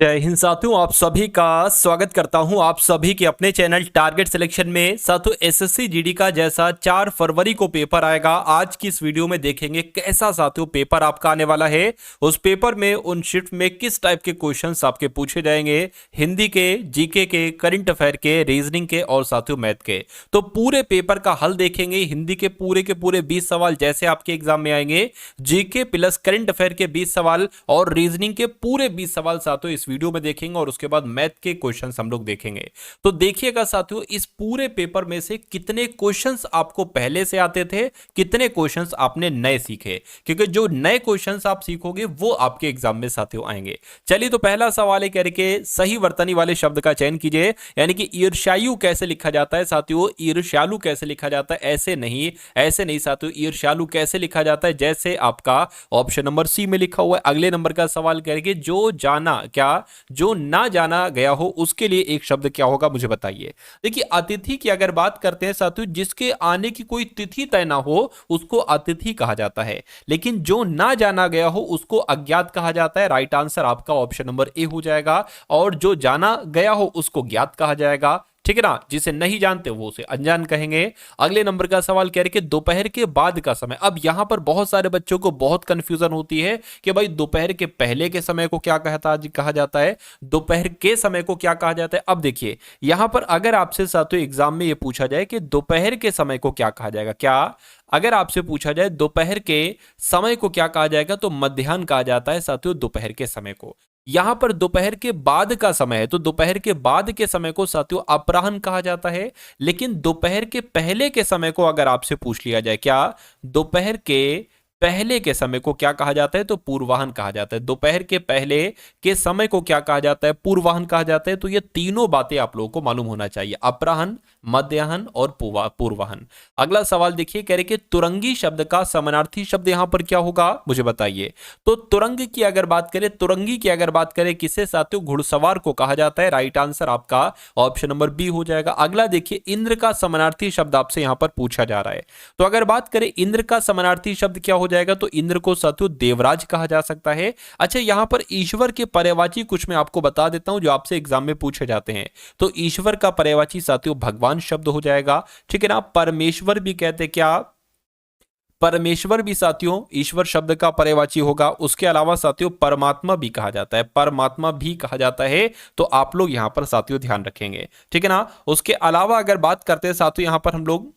जय हिंद साथियों, आप सभी का स्वागत करता हूं आप सभी के अपने चैनल टारगेट सिलेक्शन में। साथियों, एसएससी जीडी का जैसा 4 फरवरी को पेपर आएगा, आज की इस वीडियो में देखेंगे कैसा साथियों पेपर आपका आने वाला है। उस पेपर में उन शिफ्ट में किस टाइप के क्वेश्चंस आपके पूछे जाएंगे, हिंदी के, जीके के, करंट अफेयर के, रीजनिंग के और साथियों मैथ के। तो पूरे पेपर का हल देखेंगे। हिंदी के पूरे 20 सवाल जैसे आपके एग्जाम में आएंगे, जीके प्लस करंट अफेयर के 20 सवाल और रीजनिंग के पूरे 20 सवाल साथियों इस वीडियो में देखेंगे और उसके बाद मैथ के क्वेश्चंस हम लोग देखेंगे। तो देखिएगा साथियों, इस पूरे पेपर में से कितने क्वेश्चंस आपको पहले से आते थे, कितने क्वेश्चंस आपने नए सीखे, क्योंकि जो नए क्वेश्चंस आप सीखोगे वो आपके एग्जाम में साथियों आएंगे। चलिए, तो पहला सवाल है करके सही वर्तनी वाले शब्द का चयन कीजिए, यानी कि ईर्ष्यायु कैसे लिखा जाता है साथियों। ईर्ष्यालु कैसे लिखा जाता है, ऐसे नहीं साथियों। ईर्ष्यालु कैसे लिखा जाता है, जैसे आपका ऑप्शन नंबर सी में लिखा हुआ है। अगले नंबर का सवाल करके जो जाना क्या, जो ना जाना गया हो उसके लिए एक शब्द क्या होगा, मुझे बताइए। देखिए, अतिथि की अगर बात करते हैं साथियों, जिसके आने की कोई तिथि तय ना हो उसको अतिथि कहा जाता है, लेकिन जो ना जाना गया हो उसको अज्ञात कहा जाता है। राइट आंसर आपका ऑप्शन नंबर ए हो जाएगा। और जो जाना गया हो उसको ज्ञात कहा जाएगा, ठीक है ना। जिसे नहीं जानते वो उसे अनजान कहेंगे। अगले नंबर का सवाल कह रहे कि दोपहर के बाद का समय। अब यहां पर बहुत सारे बच्चों को बहुत कंफ्यूजन होती है कि भाई दोपहर के पहले के समय को क्या कहा जाता है, दोपहर के समय को क्या कहा जाता है। अब देखिए, यहां पर अगर आपसे साथियों एग्जाम में ये पूछा जाए कि दोपहर के समय को क्या कहा जाएगा, क्या अगर आपसे पूछा जाए दोपहर के समय को क्या कहा जाएगा, तो मध्याह्न कहा जाता है साथियों दोपहर के समय को। यहां पर दोपहर के बाद का समय है तो दोपहर के बाद के समय को साथियों अपराह्न कहा जाता है। लेकिन दोपहर के पहले के समय को अगर आपसे पूछ लिया जाए, क्या दोपहर के पहले के समय को क्या कहा जाता है, तो पूर्वाह्न कहा जाता है। दोपहर के पहले के समय को क्या कहा जाता है, पूर्वाह्न कहा जाता है। तो ये तीनों बातें आप लोगों को मालूम होना चाहिए, अपराह्न, मध्याह्न और पूर्वाह्न। अगला सवाल देखिए, कह रहे कि तुरंगी शब्द का समानार्थी शब्द यहां पर क्या होगा, मुझे बताइए। तो तुरंगी की अगर बात करें किसे साथियों, घुड़सवार को कहा जाता है। राइट आंसर आपका ऑप्शन नंबर बी हो जाएगा। अगला देखिए, इंद्र का समानार्थी शब्द आपसे यहां पर पूछा जा रहा है। तो अगर बात करें इंद्र का समानार्थी शब्द क्या हो जाएगा, तो इंद्र को साथियों देवराज कहा जा सकता है। अच्छा, यहां पर ईश्वर के पर्यायवाची कुछ मैं आपको बता देता हूं जो आपसे एग्जाम में पूछे जाते हैं। तो ईश्वर का पर्यायवाची साथियों भगवान शब्द हो जाएगा, ठीक है ना। परमेश्वर भी कहते, क्या परमेश्वर भी साथियों ईश्वर शब्द का पर्यायवाची होगा। उसके अलावा साथियों परमात्मा भी कहा जाता है, परमात्मा भी कहा जाता है। तो आप लोग यहां पर साथियों ध्यान रखेंगे, ठीक है ना। उसके अलावा अगर बात करते हैं साथियों यहां पर हम लोग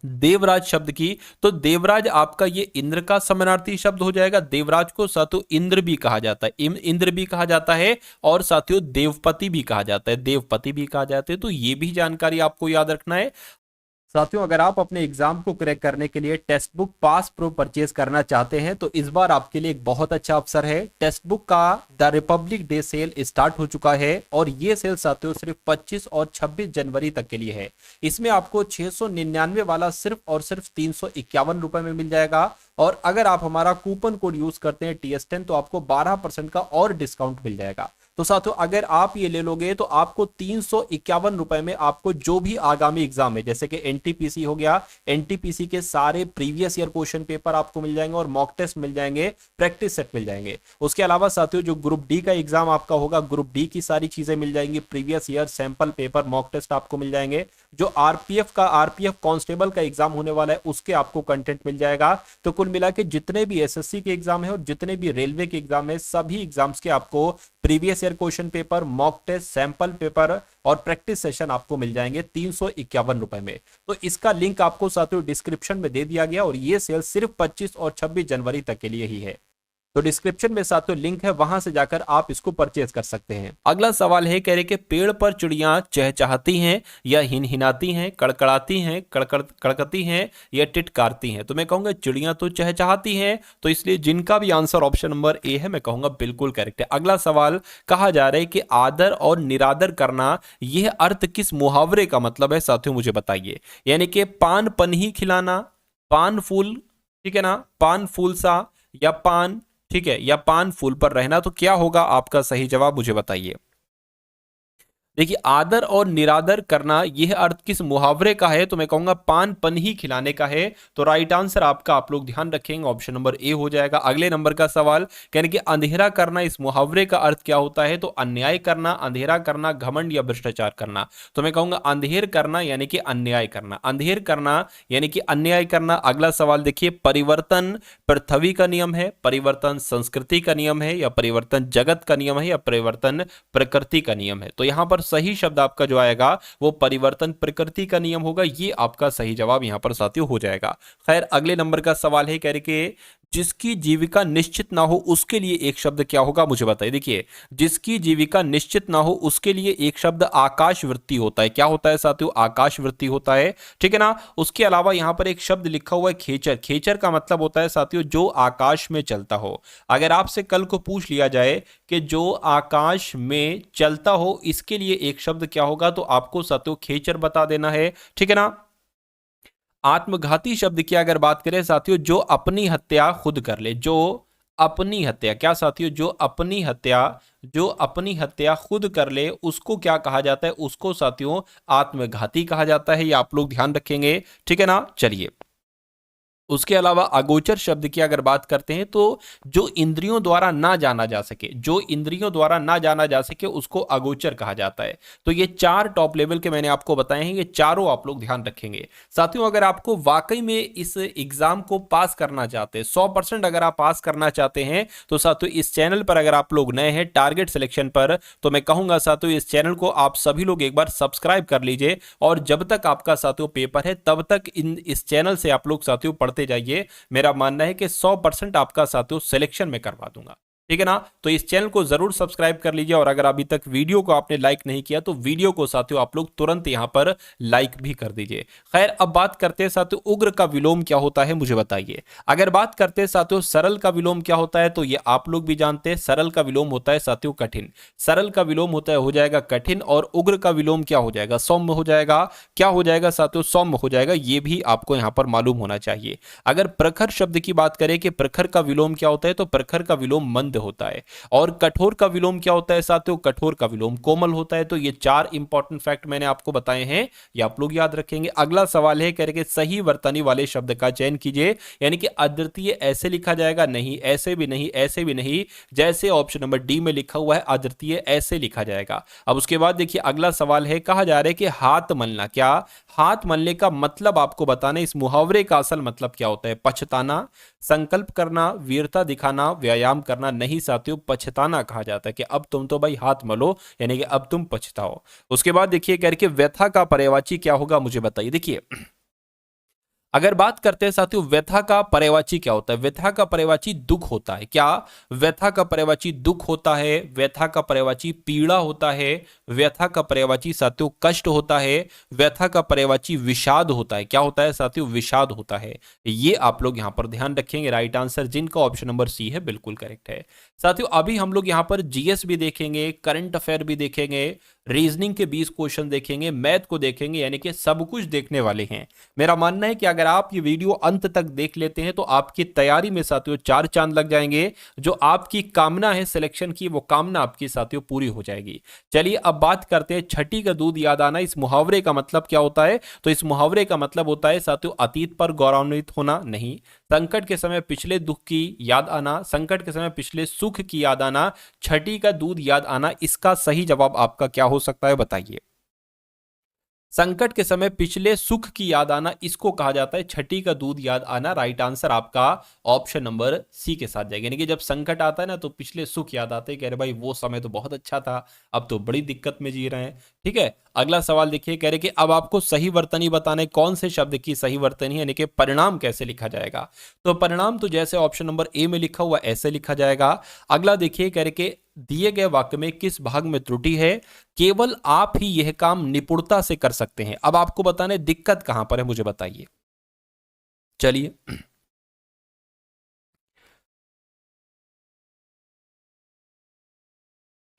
देवराज शब्द की, तो देवराज आपका ये इंद्र का समानार्थी शब्द हो जाएगा। देवराज को साथियों इंद्र भी कहा जाता है, इंद्र भी कहा जाता है और साथियों देवपति भी कहा जाता है, देवपति भी कहा जाता है। तो ये भी जानकारी आपको याद रखना है साथियों। अगर आप अपने एग्जाम को क्रैक करने के लिए text book pass pro purchase करना चाहते हैं तो इस बार आपके लिए एक बहुत अच्छा अवसर है। टेक्स्ट बुक का the Republic day cell start हो चुका है और ये सेल साथियों सिर्फ 25 और 26 जनवरी तक के लिए है। इसमें आपको 699 वाला सिर्फ और सिर्फ 351 रुपए में मिल जाएगा। और अगर आप हमारा कूपन कोड यूज करते हैं TS10 तो आपको 12% का और डिस्काउंट मिल जाएगा। तो साथियों अगर आप ये ले लोगे तो आपको 351 रुपए में आपको जो भी आगामी एग्जाम है, जैसे कि एनटीपीसी हो गया, एनटीपीसी के सारे प्रीवियस ईयर क्वेश्चन पेपर आपको मिल जाएंगे और मॉक टेस्ट मिल जाएंगे, प्रैक्टिस सेट मिल जाएंगे। उसके अलावा साथियों जो ग्रुप डी का एग्जाम आपका होगा, ग्रुप डी की सारी चीजें मिल जाएंगी, previous year sample paper, mock test आपको मिल जाएंगे। जो आरपीएफ कांस्टेबल का एग्जाम होने वाला है उसके आपको कंटेंट मिल जाएगा। तो कुल मिला के जितने भी एसएससी के एग्जाम है और जितने भी रेलवे के एग्जाम है, सभी एग्जाम्स के आपको previous year question paper, mock test, sample paper और प्रैक्टिस सेशन आपको मिल जाएंगे 351 रुपए में। तो इसका लिंक आपको साथियों डिस्क्रिप्शन में दे दिया गया और ये सेल सिर्फ 25 और 26 जनवरी तक के लिए ही है। तो डिस्क्रिप्शन में साथियों लिंक है, वहां से जाकर आप इसको परचेज कर सकते हैं। अगला सवाल है, कह रहे कि पेड़ पर चिड़ियां चहचहाती हैं या हिनहिनाती हैं, कड़कड़ाती हैं, कड़कती हैं या टिटकारती हैं। तो मैं कहूंगा चिड़ियां तो चहचहाती हैं, तो इसलिए जिनका भी आंसर ऑप्शन नंबर ए है मैं कहूंगा बिल्कुल करेक्ट है। अगला सवाल कहा जा रहा है कि आदर और निरादर करना यह अर्थ किस मुहावरे का मतलब है साथियों, मुझे बताइए। यानी कि पान पन्ही खिलाना, पान फूल, ठीक है ना, पान फूल सा, या पान, ठीक है, या पान फूल पर रहना। तो क्या होगा आपका सही जवाब, मुझे बताइए। देखिए आदर और निरादर करना यह अर्थ किस मुहावरे का है, तो मैं कहूंगा पान पन ही खिलाने का है। तो राइट आंसर आपका आप लोग ध्यान रखेंगे ऑप्शन नंबर ए हो जाएगा। अगले नंबर का सवाल कहने कि अंधेरा करना इस मुहावरे का अर्थ क्या होता है, तो अन्याय करना, अंधेरा करना, घमंड या भ्रष्टाचार करना। तो मैं कहूंगा अंधेर करना यानी कि अन्याय करना, अंधेर करना यानी कि अन्याय करना। अगला सवाल देखिए, परिवर्तन पृथ्वी का नियम है, परिवर्तन संस्कृति का नियम है, या परिवर्तन जगत का नियम है, या परिवर्तन प्रकृति का नियम है। तो यहां पर सही शब्द आपका जो आएगा वो परिवर्तन प्रकृति का नियम होगा। ये आपका सही जवाब यहां पर साथियों हो जाएगा। खैर अगले नंबर का सवाल है, कह रहे कि जिसकी जीविका निश्चित ना हो उसके लिए एक शब्द क्या होगा, मुझे बताइए। देखिए जिसकी जीविका निश्चित ना हो उसके लिए एक शब्द आकाश वृत्ति होता है। क्या होता है साथियों, आकाश वृत्ति होता है, ठीक है ना। उसके अलावा यहां पर एक शब्द लिखा हुआ है खेचर। खेचर का मतलब होता है साथियों जो आकाश में चलता हो। अगर आपसे कल को पूछ लिया जाए कि जो आकाश में चलता हो इसके लिए एक शब्द क्या होगा, तो आपको साथियों खेचर बता देना है, ठीक है ना। आत्मघाती शब्द की अगर बात करें साथियों, जो अपनी हत्या खुद कर ले, जो अपनी हत्या, क्या साथियों, जो अपनी हत्या खुद कर ले उसको क्या कहा जाता है, उसको साथियों आत्मघाती कहा जाता है। ये आप लोग ध्यान रखेंगे, ठीक है ना। चलिए उसके अलावा अगोचर शब्द की अगर बात करते हैं तो जो इंद्रियों द्वारा ना जाना जा सके, जो इंद्रियों द्वारा ना जाना जा सके उसको अगोचर कहा जाता है। तो ये चार टॉप लेवल के मैंने आपको बताए हैं, ये चारों आप लोग ध्यान रखेंगे। साथियों अगर आपको वाकई में इस एग्जाम को पास करना चाहते हैं, 100% अगर आप पास करना चाहते हैं, तो साथियों इस चैनल पर अगर आप लोग नए हैं टारगेट सिलेक्शन पर, तो मैं कहूंगा साथियों इस चैनल को आप सभी लोग एक बार सब्सक्राइब कर लीजिए। और जब तक आपका साथियों पेपर है तब तक इस चैनल से आप लोग साथियों पढ़ते जाइए। मेरा मानना है कि 100% आपका साथियों सिलेक्शन में करवा दूंगा, ठीक है ना। तो इस चैनल को जरूर सब्सक्राइब कर लीजिए। और अगर अभी तक वीडियो को आपने लाइक नहीं किया तो वीडियो को साथियों आप लोग तुरंत यहां पर लाइक भी कर दीजिए। खैर अब बात करते हैं साथियों उग्र का विलोम क्या होता है, मुझे बताइए। अगर बात करते हैं साथियों सरल का विलोम क्या होता है, तो ये आप लोग भी जानते हैं, सरल का विलोम होता है साथियों कठिन। सरल का विलोम होता है हो जाएगा कठिन, और उग्र का विलोम क्या हो जाएगा, सौम्य हो जाएगा। क्या हो जाएगा साथियों, सौम्य हो जाएगा। ये भी आपको यहां पर मालूम होना चाहिए। अगर प्रखर शब्द की बात करें कि प्रखर का विलोम क्या होता है, तो प्रखर का विलोम मंद होता है। और कठोर का विलोम क्या होता है साथियों, कठोर का विलोम कोमल होता है। तो ये चार इंपॉर्टेंट फैक्ट मैंने आपको बताए हैं, ये आप लोग याद रखेंगे। अगला सवाल है, कह रहे कि सही वर्तनी वाले शब्द का चयन कीजिए। यानी कि अद्वितीय ऐसे लिखा जाएगा, नहीं ऐसे भी नहीं, ऐसे भी नहीं, जैसे ऑप्शन नंबर डी में लिखा हुआ है अद्वितीय ऐसे लिखा जाएगा। अब उसके बाद देखिए अगला सवाल है, कहा जा रहा है कि हाथ मलना, क्या हाथ मलने का मतलब आपको बताना, इस मुहावरे का असल मतलब क्या होता है। पछताना, संकल्प करना, वीरता दिखाना, व्यायाम करना। नहीं साथियों पछताना कहा जाता है कि अब तुम तो भाई हाथ मलो, यानी कि अब तुम पछताओ। उसके बाद देखिए कह रहे कि व्यथा का पर्यायवाची क्या होगा, मुझे बताइए। देखिए अगर बात करते हैं साथियों व्यथा का पर्यायवाची क्या होता है, व्यथा का पर्यायवाची दुख होता है। क्या व्यथा का पर्यायवाची दुख होता है, व्यथा का पर्यायवाची पीड़ा होता है, व्यथा का पर्यायवाची साथियों कष्ट होता है, व्यथा का पर्यायवाची विषाद होता है। क्या होता है साथियों, विषाद होता है। ये आप लोग यहां पर ध्यान रखेंगे। राइट आंसर जिनका ऑप्शन नंबर सी है बिल्कुल करेक्ट है। साथियों अभी हम लोग यहां पर जीएस भी देखेंगे, करंट अफेयर भी देखेंगे, रीजनिंग के 20 क्वेश्चन देखेंगे, मैथ को देखेंगे, यानी कि सब कुछ देखने वाले हैं। मेरा मानना है कि अगर आप ये वीडियो अंत तक देख लेते हैं तो आपकी तैयारी में साथियों चार चांद लग जाएंगे। जो आपकी कामना है सिलेक्शन की, वो कामना आपकी साथियों पूरी हो जाएगी। चलिए अब बात करते हैं छठी का दूध याद आना, इस मुहावरे का मतलब क्या होता है। तो इस मुहावरे का मतलब होता है साथियों अतीत पर गौरवान्वित होना, नहीं। संकट के समय पिछले दुख की याद आना, संकट के समय पिछले सुख की याद आना, छठी का दूध याद आना। इसका सही जवाब आपका क्या हो सकता है, बताइए। संकट के समय पिछले सुख की याद आना, इसको कहा जाता है छठी का दूध याद आना। राइट आंसर आपका ऑप्शन नंबर सी के साथ जाएगा। यानी कि जब संकट आता है ना तो पिछले सुख याद आते हैं, कह रहे भाई वो समय तो बहुत अच्छा था, अब तो बड़ी दिक्कत में जी रहे हैं। ठीक है अगला सवाल देखिए, कह रहे कि अब आपको सही वर्तनी बताने, कौन से शब्द की सही वर्तनी, यानी कि परिणाम कैसे लिखा जाएगा। तो परिणाम तो जैसे ऑप्शन नंबर ए में लिखा हुआ ऐसे लिखा जाएगा। अगला देखिए कह रहे कि दिए गए वाक्य में किस भाग में त्रुटि है, केवल आप ही यह काम निपुणता से कर सकते हैं। अब आपको बताने दिक्कत कहां पर है, मुझे बताइए। चलिए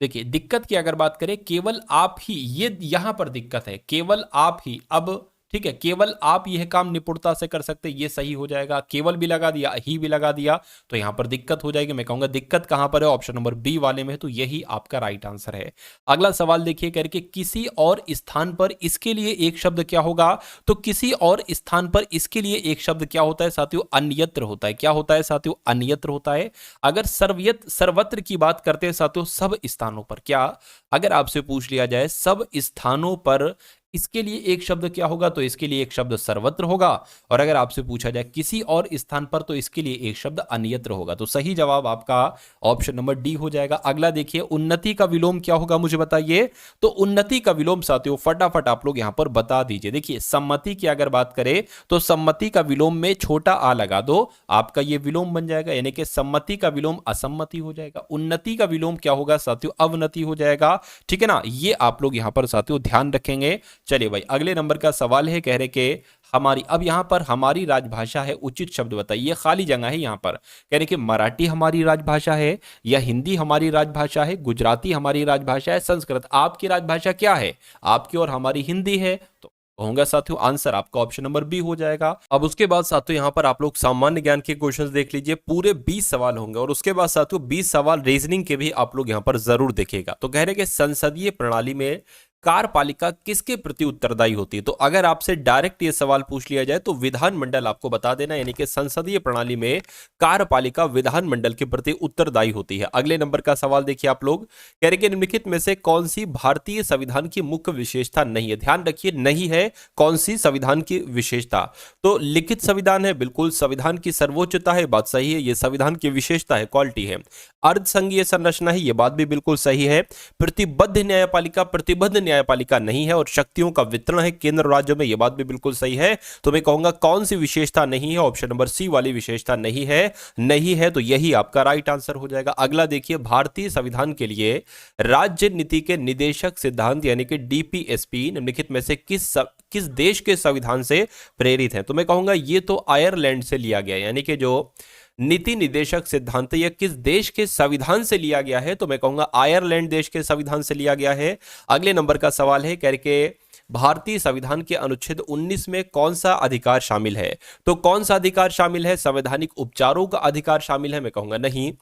देखिए दिक्कत की अगर बात करें, केवल आप ही, ये यहां पर दिक्कत है, केवल आप ही। अब ठीक है, केवल आप यह काम निपुणता से कर सकते, ये सही हो जाएगा। केवल भी लगा दिया, ही भी लगा दिया तो यहां पर दिक्कत हो जाएगी। मैं कहूंगा दिक्कत कहां पर है, ऑप्शन नंबर बी वाले में है, तो यही आपका राइट आंसर है। अगला सवाल देखिए, करके किसी और स्थान पर इसके लिए एक शब्द क्या होगा, तो किसी और स्थान पर इसके लिए एक शब्द क्या होता है साथियों, अन्यत्र होता है। क्या होता है साथियों, अन्यत्र होता है। अगर सर्वत्र की बात करते हैं साथियों, सब स्थानों पर, क्या अगर आपसे पूछ लिया जाए सब स्थानों पर इसके लिए एक शब्द क्या होगा, तो इसके लिए एक शब्द सर्वत्र होगा। और अगर आपसे पूछा जाए किसी और स्थान पर, तो इसके लिए एक शब्द अन्यत्र होगा। तो सही जवाब आपका ऑप्शन नंबर डी हो जाएगा। अगला देखिए, उन्नति का विलोम क्या होगा, मुझे बताइए। तो उन्नति का विलोम साथियों फटाफट आप लोग यहां पर बता दीजिए। देखिए, सम्मति की अगर बात करें तो सम्मति का विलोम में छोटा आ लगा दो, आपका ये विलोम बन जाएगा, यानी कि सम्मति का विलोम असम्मति हो जाएगा। उन्नति का विलोम क्या होगा साथियों, अवनति हो जाएगा। ठीक है ना, ये आप लोग यहां पर साथियों ध्यान रखेंगे। चलिए भाई, अगले नंबर का सवाल है, कह रहे कि हमारी, अब यहां पर हमारी राजभाषा है, उचित शब्द बताइए। खाली जगह है यहां पर, कह रहे कि मराठी हमारी राजभाषा है, या हिंदी हमारी राजभाषा है, गुजराती हमारी राजभाषा है, संस्कृत आपकी राजभाषा क्या है, आपकी और हमारी हिंदी है। तो होगा साथियों आंसर आपका ऑप्शन नंबर बी हो जाएगा। अब उसके बाद साथियों यहां पर आप लोग सामान्य ज्ञान के क्वेश्चंस देख लीजिए, पूरे 20 सवाल होंगे, और उसके बाद साथियों 20 सवाल रीजनिंग के भी आप लोग यहां पर जरूर देखेगा। तो कह रहे कि संसदीय प्रणाली में कार्यपालिका किसके प्रति उत्तरदायी होती है। तो अगर आपसे डायरेक्ट ये सवाल पूछ लिया जाए तो विधानमंडल आपको बता देना, यानी कि संसदीय प्रणाली में कार्यपालिका विधानमंडल के प्रति उत्तरदायी होती है। अगले नंबर का सवाल देखिए आप लोग, कह रहे कि निम्नलिखित में से कौन सी भारतीय संविधान की मुख्य विशेषता नहीं है। ध्यान रखिए, नहीं है कौन सी संविधान की विशेषता, तो लिखित संविधान है, बिल्कुल। संविधान की सर्वोच्चता है, बात सही है, ये संविधान की विशेषता है, क्वालिटी है। अर्धसंघीय संरचना है, ये बात भी बिल्कुल सही है। प्रतिबद्ध न्यायपालिका, प्रतिबद्ध न्यायपालिका नहीं है। और शक्तियों का वितरण है केंद्र और राज्यों में, यह बात भी बिल्कुल सही है। तो मैं कहूंगा कौन सी विशेषता नहीं है, ऑप्शन नंबर सी वाली विशेषता नहीं है। नहीं है तो यही आपका राइट आंसर हो जाएगा। अगला देखिए, भारतीय संविधान के लिए राज्य नीति के निदेशक सिद्धांत यानी कि डीपीएसपी निम्नलिखित में से किस देश के संविधान से प्रेरित है। तो मैं कहूंगा ये तो आयरलैंड से लिया गया, यानी कि जो नीति निदेशक सिद्धांत यह किस देश के संविधान से लिया गया है, तो मैं कहूंगा आयरलैंड देश के संविधान से लिया गया है। अगले नंबर का सवाल है, करके भारतीय संविधान के अनुच्छेद 19 में कौन सा अधिकार शामिल है। तो कौन सा अधिकार शामिल है, संवैधानिक उपचारों का अधिकार शामिल है, मैं कहूंगा नहीं।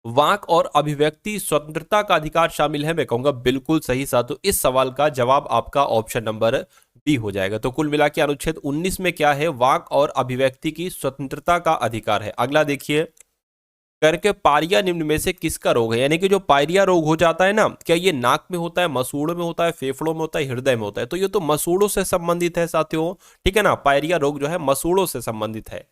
वाक और अभिव्यक्ति स्वतंत्रता का अधिकार शामिल है, मैं कहूंगा बिल्कुल सही। साथियों इस सवाल का जवाब आपका ऑप्शन नंबर बी हो जाएगा। तो कुल मिला के अनुच्छेद 19 में क्या है, वाक और अभिव्यक्ति की स्वतंत्रता का अधिकार है। अगला देखिए, करके पायरिया निम्न में से किसका रोग है, यानी कि जो पायरिया रोग हो जाता है ना, क्या ये नाक में होता है, मसूड़ों में होता है, फेफड़ों में होता है, हृदय में होता है। तो ये तो मसूड़ों से संबंधित है साथियों, ठीक है ना, पायरिया रोग जो है मसूड़ों से संबंधित है।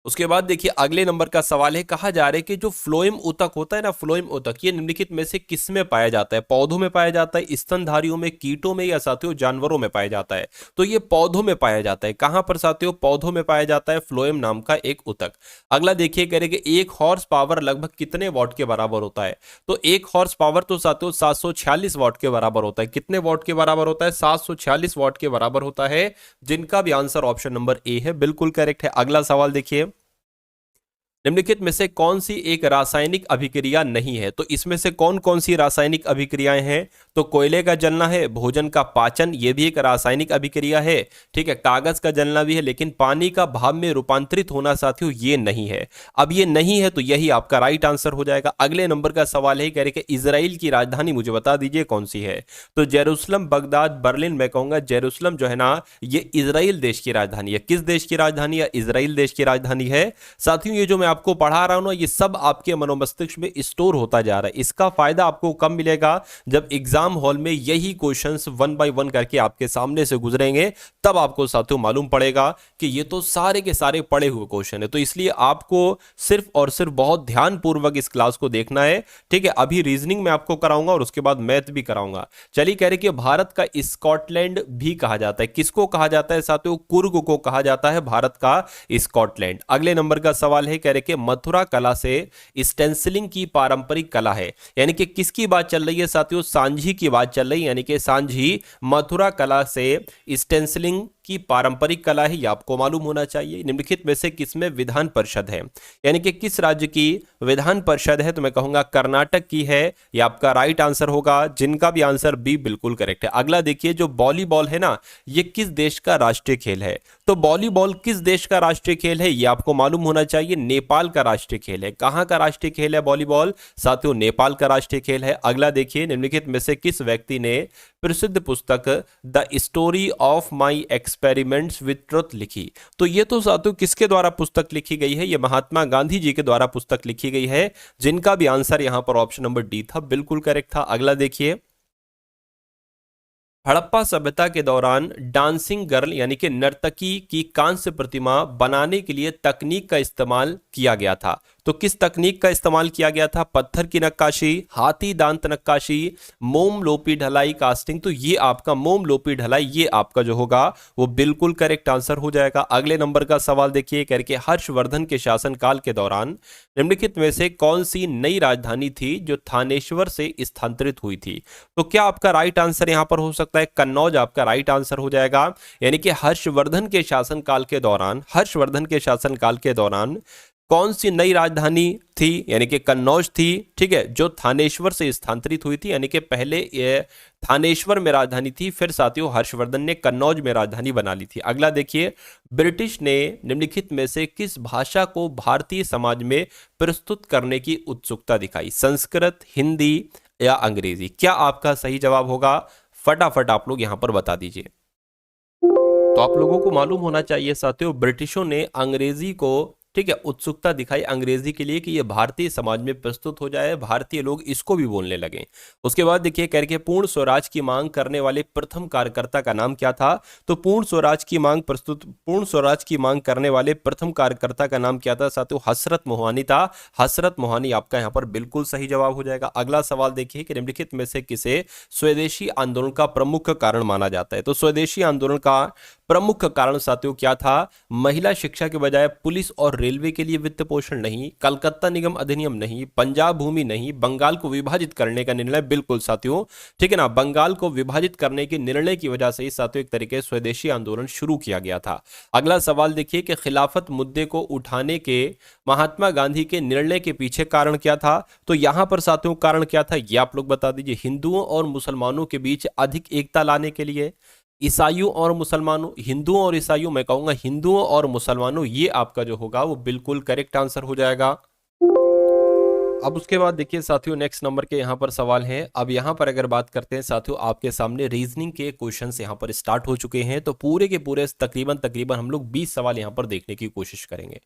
उसके बाद देखिए अगले नंबर का सवाल है, कहा जा रहा है कि जो फ्लोएम ऊतक होता है ना, फ्लोएम ऊतक ये निम्नलिखित में से किस में पाया जाता है। पौधों में पाया जाता है, स्तनधारियों में, कीटों में, या साथियों जानवरों में पाया जाता है। तो ये पौधों में पाया जाता है। कहां पर साथियों, पौधों में पाया जाता है फ्लोएम नाम का एक ऊतक। अगला देखिए, कह रहे कि एक हॉर्स पावर लगभग कितने वॉट के बराबर होता है। तो एक हॉर्स पावर तो साथियों 746 वॉट के बराबर होता है। कितने वॉट के बराबर होता है, 746 वॉट के बराबर होता है, जिनका भी आंसर ऑप्शन नंबर ए है, बिल्कुल करेक्ट है। अगला सवाल देखिए, निम्नलिखित में से कौन सी एक रासायनिक अभिक्रिया नहीं है। तो इसमें से कौन कौन सी रासायनिक अभिक्रियाएं हैं, तो कोयले का जलना है, भोजन का पाचन, ये भी एक रासायनिक अभिक्रिया है, ठीक है, कागज का जलना भी है, लेकिन पानी का भाप में रूपांतरित होना साथियों ये नहीं है। अब ये नहीं है तो यही आपका राइट आंसर हो जाएगा। अगले नंबर का सवाल है, कह रहे कि इजराइल की राजधानी मुझे बता दीजिए कौन सी है। तो जेरूसलम, बगदाद, बर्लिन, मैं कहूंगा जेरूसलम जो है ना ये इजराइल देश की राजधानी है। किस देश की राजधानी है, इजराइल देश की राजधानी है। साथियों ये जो मैं आपको पढ़ा रहा हूं ना, ये सब आपके मनोमस्तिष्क में स्टोर होता जा रहा है। इसका फायदा आपको कब मिलेगा, जब एग्जाम हॉल में यही क्वेश्चंस 1 बाय 1 करके आपके सामने से गुजरेंगे, तब आपको साथियों मालूम पड़ेगा कि ये तो सारे के सारे पढ़े हुए क्वेश्चन है। तो इसलिए आपको सिर्फ और सिर्फ बहुत ध्यानपूर्वक इस क्लास को देखना है, ठीक है। अभी रीजनिंग में आपको कराऊंगा और उसके बाद मैथ भी कराऊंगा। चलिए, कह रहे कि भारत का स्कॉटलैंड भी कहा जाता है। किसको कहा जाता है साथियों, कुर्ग को कहा जाता है भारत का स्कॉटलैंड। अगले नंबर का सवाल है, कह रहे कि मथुरा कला से स्टेंसिलिंग की पारंपरिक कला है, यानी कि किसकी बात चल रही है साथियों, सांझी की बात चल रही है, यानी कि सांझी मथुरा कला से स्टेंसिलिंग की पारंपरिक कला है, ये आपको मालूम होना चाहिए। निम्नलिखित में से किसमें विधान परिषद है, यानी कि किस राज्य की विधान परिषद है, तो मैं कहूंगा कर्नाटक की है, ये आपका राइट आंसर होगा, जिनका भी आंसर बी बिल्कुल करेक्ट है। अगला देखिए, जो वॉलीबॉल है ना, ये किस देश का राष्ट्रीय खेल है, तो वॉलीबॉल किस देश का राष्ट्रीय खेल है, ये आपको मालूम होना चाहिए। नेपाल का राष्ट्रीय खेल है। कहां का राष्ट्रीय खेल है वॉलीबॉल, साथियों नेपाल का राष्ट्रीय खेल है। अगला देखिए, निम्नलिखित में से किस व्यक्ति ने प्रसिद्ध पुस्तक the story of my experiments with truth लिखी, तो ये तो साथियों किसके द्वारा पुस्तक लिखी गई है, ये महात्मा गांधी जी के द्वारा पुस्तक लिखी गई है, जिनका भी आंसर यहां पर ऑप्शन नंबर डी था, बिल्कुल करेक्ट था। अगला देखिए, हड़प्पा सभ्यता के दौरान डांसिंग गर्ल यानी कि नर्तकी की कांस्य प्रतिमा बनाने के लिए तकनीक का इस्तेमाल किया गया था, तो किस तकनीक का इस्तेमाल किया गया था, पत्थर की नक्काशी, हाथी दांत नक्काशी, मोम लोपी ढलाई कास्टिंग, तो ये आपका मोम लोपी ढलाई, ये आपका जो होगा वो बिल्कुल करेक्ट आंसर हो जाएगा। अगले नंबर का सवाल देखिए, करके हर्षवर्धन के शासनकाल के दौरान निम्नलिखित में से कौन सी नई राजधानी थी जो थानेश्वर से स्थानांतरित हुई थी, तो क्या आपका राइट आंसर यहां पर हो सकता है कन्नौज, आपका राइट आंसर हो जाएगा। यानी कि हर्षवर्धन के शासनकाल के दौरान, हर्षवर्धन के शासनकाल के दौरान कौन सी नई राजधानी थी, यानी कि कन्नौज थी, ठीक है, जो थानेश्वर से स्थानांतरित हुई थी, यानी कि पहले ये थानेश्वर में राजधानी थी, फिर साथियों हर्षवर्धन ने कन्नौज में राजधानी बना ली थी। अगला देखिए, ब्रिटिश ने निम्नलिखित में से किस भाषा को भारतीय समाज में प्रस्तुत करने की उत्सुकता दिखाई, संस्कृत, हिंदी या अंग्रेजी, क्या आपका सही जवाब होगा, फटाफट आप लोग यहां पर बता दीजिए। तो आप लोगों को मालूम होना चाहिए साथियों, ब्रिटिशों ने अंग्रेजी को, ठीक है, उत्सुकता दिखाई अंग्रेजी के लिए कि ये भारतीय समाज में प्रस्तुत हो जाए, भारतीय लोग इसको भी बोलने लगे। उसके बाद देखिए, करके पूर्ण स्वराज की मांग करने वाले प्रथम कार्यकर्ता का नाम क्या था, तो पूर्ण स्वराज की मांग करने वाले प्रथम कार्यकर्ता का नाम क्या था साथियों, हसरत मोहानी था। हसरत मोहानी आपका यहाँ पर बिल्कुल सही जवाब हो जाएगा। अगला सवाल देखिए कि निम्नलिखित में से किसे स्वदेशी आंदोलन का प्रमुख कारण माना जाता है, तो स्वदेशी आंदोलन का प्रमुख कारण साथियों क्या था, महिला शिक्षा के बजाय पुलिस और रेलवे के लिए वित्त पोषण नहीं, कलकत्ता निगम अधिनियम नहीं, पंजाब भूमि नहीं, बंगाल को विभाजित करने का निर्णय, बिल्कुल साथियों, ठीक है ना, बंगाल को विभाजित करने के निर्णय की वजह से ही साथियों एक तरीके से स्वदेशी आंदोलन शुरू किया गया था। अगला सवाल देखिए कि खिलाफत मुद्दे को उठाने के महात्मा गांधी के निर्णय के पीछे कारण क्या था, तो यहां पर साथियों कारण क्या था, ये आप लोग बता दीजिए। हिंदुओं और मुसलमानों के बीच अधिक एकता लाने के लिए, ईसाइयों और मुसलमानों, हिंदुओं और ईसाइयों, मैं कहूंगा हिंदुओं और मुसलमानों, ये आपका जो होगा वो बिल्कुल करेक्ट आंसर हो जाएगा। अब उसके बाद देखिए साथियों, नेक्स्ट नंबर के यहाँ पर सवाल है। अब यहाँ पर अगर बात करते हैं साथियों, आपके सामने रीजनिंग के क्वेश्चंस यहाँ पर स्टार्ट हो चुके हैं, तो पूरे के पूरे तकरीबन हम लोग 20 सवाल यहाँ पर देखने की कोशिश करेंगे,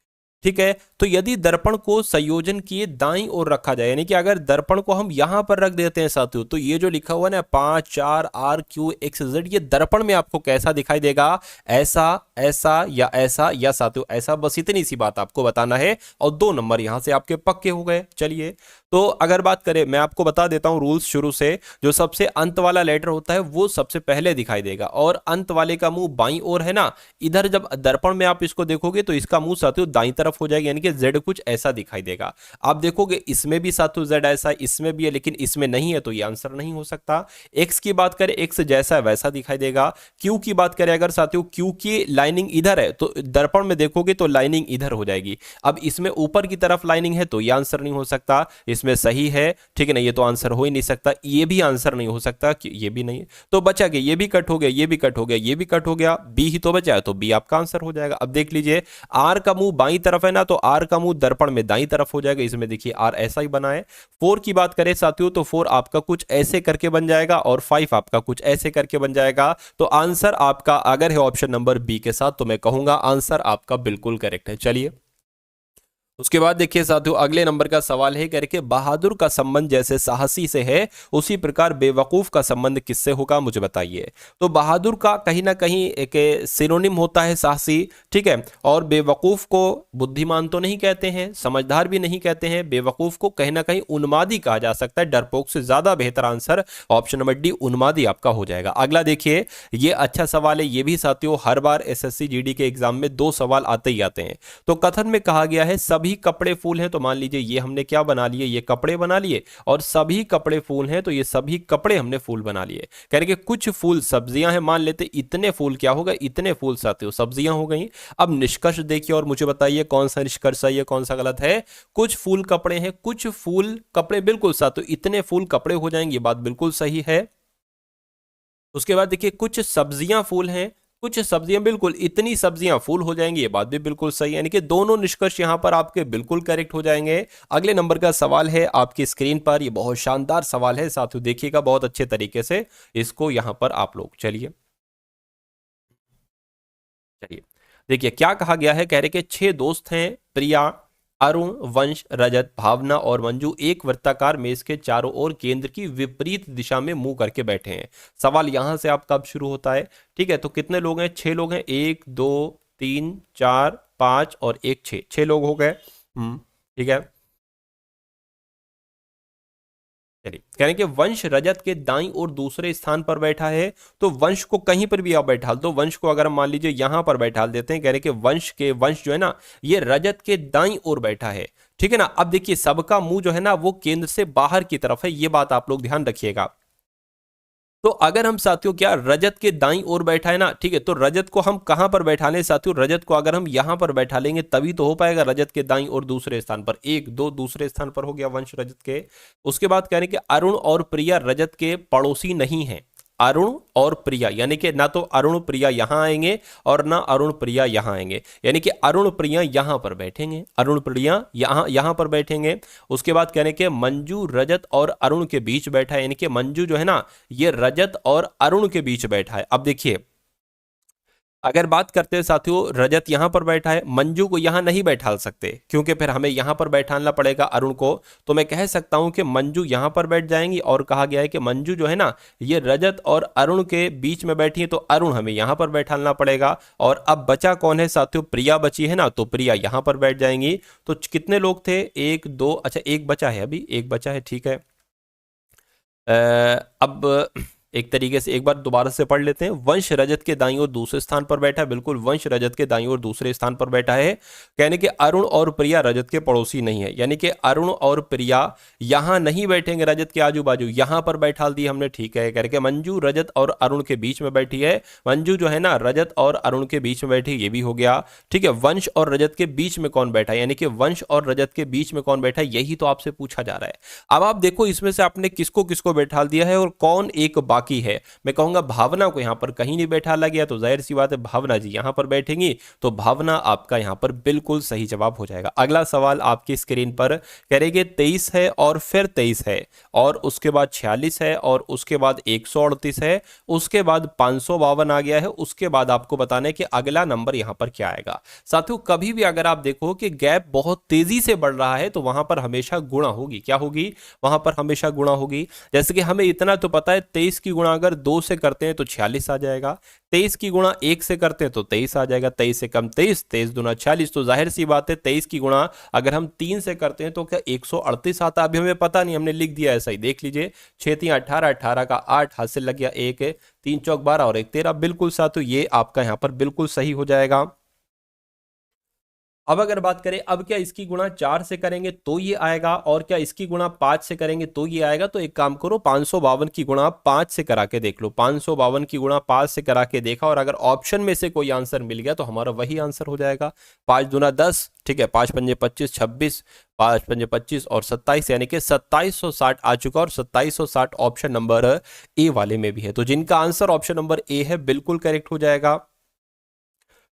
ठीक है। तो यदि दर्पण को संयोजन किए दाईं ओर रखा जाए, यानी कि अगर दर्पण को हम यहां पर रख देते हैं साथियों, तो ये जो लिखा हुआ है ना 5 4 RQ XZ, ये दर्पण में आपको कैसा दिखाई देगा, ऐसा, ऐसा या ऐसा, या साथियों ऐसा, बस इतनी सी बात आपको बताना है और 2 नंबर यहां से आपके पक्के हो गए। चलिए, तो अगर बात करें, मैं आपको बता देता हूं रूल्स शुरू से, जो सबसे अंत वाला लेटर होता है वो सबसे पहले दिखाई देगा, और अंत वाले का मुंह बाईं ओर है ना, इधर जब दर्पण में आप इसको देखोगे तो इसका मुंह साथियों दाईं तरफ हो जाएगा, यानी कि Z कुछ ऐसा दिखाई देगा। आप देखोगे इसमें भी साथियों Z ऐसा, इसमें भी है, लेकिन इसमें नहीं है, तो ये आंसर नहीं हो सकता। X की बात करें, X जैसा है वैसा दिखाई देगा। Q की बात करें अगर साथियों, Q की लाइनिंग इधर है, तो दर्पण में देखोगे तो लाइनिंग इधर हो जाएगी। अब इसमें ऊपर की तरफ लाइनिंग है, तो ये आंसर नहीं हो सकता। इसमें सही है, ठीक है ना, ये तो आंसर हो ही नहीं सकता। ये भी आंसर नहीं हो सकता, ये भी नहीं, तो बचा गया, ये भी कट हो गया, ये भी कट हो गया, ये भी कट हो गया, B ही तो बचा है, तो B आपका आंसर हो जाएगा। अब देख लीजिए, R का मुंह बाईं तरफ है ना, तो R का मुंह दर्पण में दाईं तरफ हो जाएगा, इसमें देखिए R ऐसा ही बना है। 4 की बात करें साथियों, तो 4 आपका कुछ ऐसे करके बन जाएगा और 5 आपका कुछ ऐसे करके बन जाएगा। तो आंसर आपका अगर है ऑप्शन नंबर B के साथ, तो मैं कहूंगा आंसर आपका बिल्कुल करेक्ट है। चलिए, उसके बाद देखिए साथियों, अगले नंबर का सवाल है, करके बहादुर का संबंध जैसे साहसी से है, उसी प्रकार बेवकूफ का संबंध किससे होगा, मुझे बताइए। तो बहादुर का कहीं ना कहीं एक सिनोनिम होता है साहसी, ठीक है, और बेवकूफ को बुद्धिमान तो नहीं कहते हैं, समझदार भी नहीं कहते हैं, बेवकूफ को कहीं ना कहीं उन्मादी कहा जा सकता है, डरपोक से ज्यादा बेहतर आंसर ऑप्शन नंबर डी उन्मादी आपका हो जाएगा। अगला देखिए, ये अच्छा सवाल है, ये भी साथियों हर बार SSC GD के एग्जाम में 2 सवाल आते ही आते हैं। तो कथन में कहा गया है, सभी सभी कपड़े फूल हैं तो मान लीजिए ये हमने क्या बना लिए, ये कपड़े बना लिए, और सभी कपड़े फूल हैं तो ये सभी कपड़े हमने फूल बना लिए। कह रहे कि कुछ फूल सब्जियां हैं, मान लेते इतने फूल क्या होगा, इतने फूल साथियों सब्जियां हो गई। अब निष्कर्ष देखिए और मुझे बताइए कौन सा निष्कर्ष है, ये कौन सा गलत है। कुछ फूल कपड़े हैं, कुछ फूल कपड़े, बिल्कुल साथियों इतने फूल कपड़े हो जाएंगे, ये बात बिल्कुल सही है। उसके बाद देखिए कुछ सब्जियां फूल हैं, कुछ सब्जियां, बिल्कुल इतनी सब्जियां फूल हो जाएंगी, ये बात भी बिल्कुल सही है, यानी कि दोनों निष्कर्ष यहां पर आपके बिल्कुल करेक्ट हो जाएंगे। अगले नंबर का सवाल है आपकी स्क्रीन पर, ये बहुत शानदार सवाल है साथियों, देखिएगा बहुत अच्छे तरीके से इसको यहां पर आप लोग। चलिए चलिए देखिए क्या कहा गया है। कह रहे कि 6 दोस्त हैं, प्रिया, अरुण, वंश, रजत, भावना और मंजू एक वृत्ताकार मेज के चारों ओर केंद्र की विपरीत दिशा में मुंह करके बैठे हैं। सवाल यहां से आपका अब शुरू होता है। ठीक है, तो कितने लोग हैं, 6 लोग हैं, 1 2 3 4 5 और 1 6, 6 लोग हो गए। ठीक है, चलिए कह रहे हैं कि वंश रजत के दाईं और दूसरे स्थान पर बैठा है, तो वंश को कहीं पर भी आप बैठा दो। वंश को अगर हम मान लीजिए यहां पर बैठा देते हैं, कह रहे हैं कि वंश जो है ना ये रजत के दाईं ओर बैठा है। ठीक है ना, अब देखिए सबका मुंह जो है ना वो केंद्र से बाहर की तरफ है, ये बात आप लोग ध्यान रखिएगा। तो अगर हम साथियों क्या रजत के दाईं ओर बैठा है ना, ठीक है, तो रजत को हम कहां पर बैठा लें साथियों, रजत को अगर हम यहां पर बैठा लेंगे तभी तो हो पाएगा। रजत के दाईं और दूसरे स्थान पर, 1 2 दूसरे स्थान पर हो गया वंश रजत के। उसके बाद कह रहे हैं कि अरुण और प्रिया रजत के पड़ोसी नहीं है। अरुण और प्रिया, यानी कि ना तो अरुण प्रिया यहां आएंगे और ना अरुण प्रिया यहां आएंगे, यानी कि अरुण प्रिया यहां पर बैठेंगे, अरुण प्रिया यहां यहां पर बैठेंगे। उसके बाद कहने के मंजू रजत और अरुण के बीच बैठा है, यानी कि मंजू जो है ना ये रजत और अरुण के बीच बैठा है। अब देखिए अगर बात करते हैं साथियों, रजत यहां पर बैठा है, मंजू को यहां नहीं बैठा सकते क्योंकि फिर हमें यहां पर बैठाना पड़ेगा अरुण को। तो मैं कह सकता हूं कि मंजू यहां पर बैठ जाएंगी, और कहा गया है कि मंजू जो है ना ये रजत और अरुण के बीच में बैठी है, तो अरुण हमें यहां पर बैठाना पड़ेगा। और अब बचा कौन है साथियों, प्रिया बची है ना, तो प्रिया यहां पर बैठ जाएंगी। तो कितने लोग थे, 1 2, अच्छा एक बचा है, अभी एक बचा है, ठीक है। अब एक तरीके से एक बार दोबारा से पढ़ लेते हैं। वंश रजत के दाईं ओर दूसरे स्थान पर बैठा है, बिल्कुल वंश रजत के दाईं ओर दूसरे स्थान पर बैठा है। कहने के अरुण और प्रिया रजत के पड़ोसी नहीं है, यानी कि अरुण और प्रिया यहां नहीं बैठेंगे रजत के आजू बाजू, यहां पर बैठा दिया हमने, ठीक है। करके मंजू रजत और अरुण के बीच में बैठी है, मंजू जो है ना रजत और अरुण के बीच में बैठी, ये भी हो गया। ठीक है, वंश और रजत के बीच में कौन बैठा है, यानी कि वंश और रजत के बीच में कौन बैठा है, यही तो आपसे पूछा जा रहा है। अब आप देखो इसमें से आपने किसको किसको बैठा दिया है और कौन एक बाकी है। मैं कहूंगा भावना को यहां पर कहीं नहीं बैठा गया, तो जाहिर सी बात है भावना जी यहां पर बैठेंगी, तो भावना आपका यहां पर बिल्कुल सही जवाब हो जाएगा। अगला सवाल आपकी स्क्रीन पर करेंगे, 23 है और फिर 23 है और उसके बाद 46 है और उसके बाद 138 है, उसके बाद 552 आ गया है, उसके बाद आपको बताना है कि अगला नंबर यहां पर क्या आएगा। साथियों कभी भी अगर आप देखो कि गैप बहुत तेजी से बढ़ रहा है तो वहां पर हमेशा गुणा होगी, क्या होगी, वहां पर हमेशा गुणा होगी। जैसे कि हमें इतना तो पता है 23 की गुणा अगर 2 से करते हैं तो 46 आ जाएगा, 23 की गुणा 1 से करते हैं तो 23 आ जाएगा, 23 से कम 23, 23 दूना 40, तो जाहिर सी बात है 23 की गुणा अगर हम 3 से करते हैं तो क्या 138 आता है। अभी हमें पता नहीं, हमने लिख दिया ऐसा ही, देख लीजिए 6 3 18, 18 का 8 हाथ से लग गया, 1 3 चौक 12 और 1 13, बिल्कुल साथियों ये आपका यहां पर बिल्कुल सही हो जाएगा। अब अगर बात करें, अब क्या इसकी गुणा 4 से करेंगे तो ये आएगा और क्या इसकी गुणा 5 से करेंगे तो ये आएगा। तो एक काम करो 552 की गुणा 5 से करा के देख लो, 552 की गुणा 5 से करा के देखा और अगर ऑप्शन में से कोई आंसर मिल गया तो हमारा वही आंसर हो जाएगा। 5 दूना 10, ठीक है, 5 पंजे 25, 26, 5 पंजे 25 और 27, यानी कि 2760 आ चुका और 2760 ऑप्शन नंबर ए वाले में भी है। तो जिनका आंसर ऑप्शन नंबर ए है बिल्कुल करेक्ट हो जाएगा।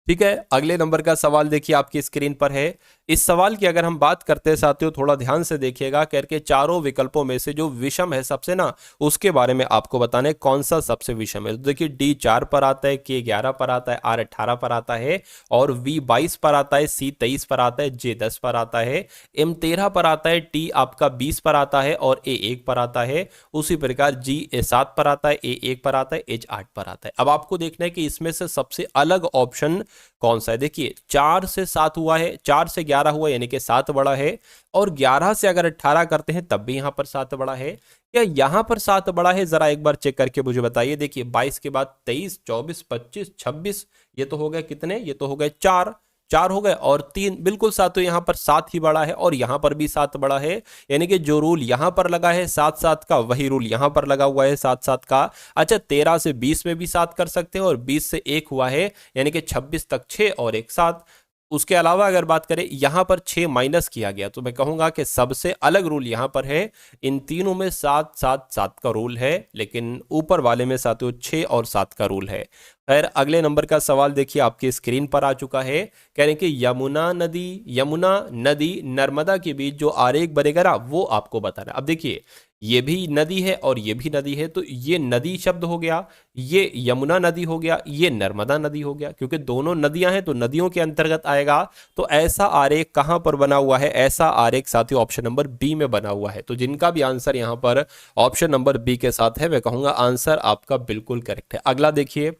ठीक है, अगले नंबर का सवाल देखिए आपकी स्क्रीन पर है। इस सवाल की अगर हम बात करते हैं साथियों, थोड़ा ध्यान से देखिएगा, करके चारों विकल्पों में से जो विषम है सबसे ना, उसके बारे में आपको बताना है कौन सा सबसे विषम है। तो देखिए डी 4 पर आता है, के 11 पर आता है, आर 18 पर आता है और वी 22 पर आता है, सी 23 पर आता है, जे 10 पर आता है, एम 13 पर आता है, टी आपका 20 पर आता है और ए 1 पर आता है। उसी प्रकार जी 7 पर आता है, ए 1 पर आता है, एच 8 पर आता है। अब आपको देखना है कि इसमें से सबसे अलग ऑप्शन कौन सा है। देखिए 4 से 7 हुआ है, 4 से 11 हुआ यानी कि 7 बड़ा है, और 11 से अगर 18 करते हैं तब भी यहां पर 7 बड़ा है। क्या यहां पर 7 बड़ा है, जरा एक बार चेक करके मुझे बताइए। देखिए 22 के बाद 23, 24, 25, 26, ये तो हो गए कितने, ये तो हो गए 4, 4 हो गए, और 3 बिल्कुल साथियों यहाँ पर 7 ही बड़ा है और यहाँ पर भी 7 बड़ा है, यानी कि जो रूल यहाँ पर लगा है 7-7 का वही रूल यहाँ पर लगा हुआ है 7-7 का। अच्छा 13 से 20 में भी 7 कर सकते हैं और 20 से 1 हुआ है, यानी कि 26 तक 6 और 1 7। उसके अलावा अगर बात करें यहाँ पर 6 माइनस किया गया, तो मैं कहूंगा कि सबसे अलग रूल यहाँ पर है। इन तीनों में 7-7-7 का रूल है, लेकिन ऊपर वाले में साथियों 6 और 7 का रूल है। खैर अगले नंबर का सवाल देखिए आपकी स्क्रीन पर आ चुका है। कह रहे हैं कि यमुना नदी नर्मदा के बीच जो आरेख बनेगा ना वो आपको बताना है। अब देखिए ये भी नदी है और ये भी नदी है, तो ये नदी शब्द हो गया, ये यमुना नदी हो गया, ये नर्मदा नदी हो गया, क्योंकि दोनों नदियां हैं तो नदियों के अंतर्गत आएगा। तो ऐसा आरेख कहां पर बना हुआ है? ऐसा आरेख साथियों ऑप्शन नंबर बी में बना हुआ है। तो जिनका भी आंसर यहां पर ऑप्शन नंबर बी के साथ है, मैं कहूंगा आंसर आपका बिल्कुल करेक्ट है। अगला देखिए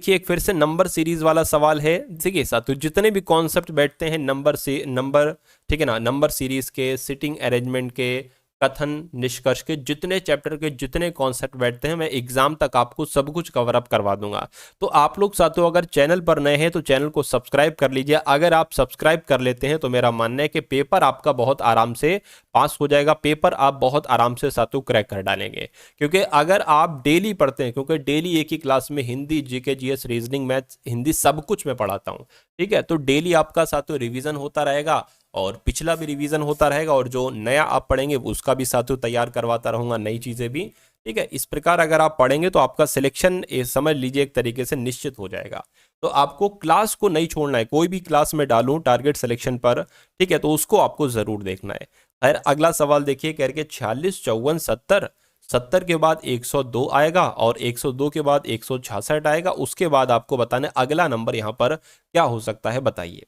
एक फिर से नंबर सीरीज वाला सवाल है। देखिए साथियों जितने भी कॉन्सेप्ट बैठते हैं नंबर, ठीक है ना, नंबर सीरीज के, सिटिंग अरेंजमेंट के, कथन निष्कर्ष के, जितने चैप्टर के जितने कॉन्सेप्ट बैठते हैं मैं एग्जाम तक आपको सब कुछ कवर अप करवा दूंगा। तो आप लोग साथियों अगर चैनल पर नए हैं तो चैनल को सब्सक्राइब कर लीजिए। अगर आप सब्सक्राइब कर लेते हैं तो मेरा मानना है कि पेपर आपका बहुत आराम से पास हो जाएगा, पेपर आप बहुत आराम से साथियों क्रैक कर डालेंगे। क्योंकि अगर आप डेली पढ़ते हैं, क्योंकि डेली एक ही क्लास में Hindi, GK, GS, reasoning, maths, Hindi सब कुछ मैं पढ़ाता हूँ, ठीक है, तो डेली आपका साथियों रिवीजन होता रहेगा और पिछला भी रिवीजन होता रहेगा, और जो नया आप पढ़ेंगे उसका भी साथियों तैयार करवाता रहूंगा, नई चीजें भी, ठीक है। इस प्रकार अगर आप पढ़ेंगे तो आपका सिलेक्शन समझ लीजिए एक तरीके से निश्चित हो जाएगा। तो आपको क्लास को नहीं छोड़ना है, कोई भी क्लास में डालूं टारगेट सिलेक्शन पर, ठीक है, तो उसको आपको जरूर देखना है। खैर अगला सवाल देखिए, कह रहे 46, 54, 70, 70 के बाद 102 आएगा और 102 के बाद 166 आएगा। उसके बाद आपको बताना है अगला नंबर यहाँ पर क्या हो सकता है, बताइए।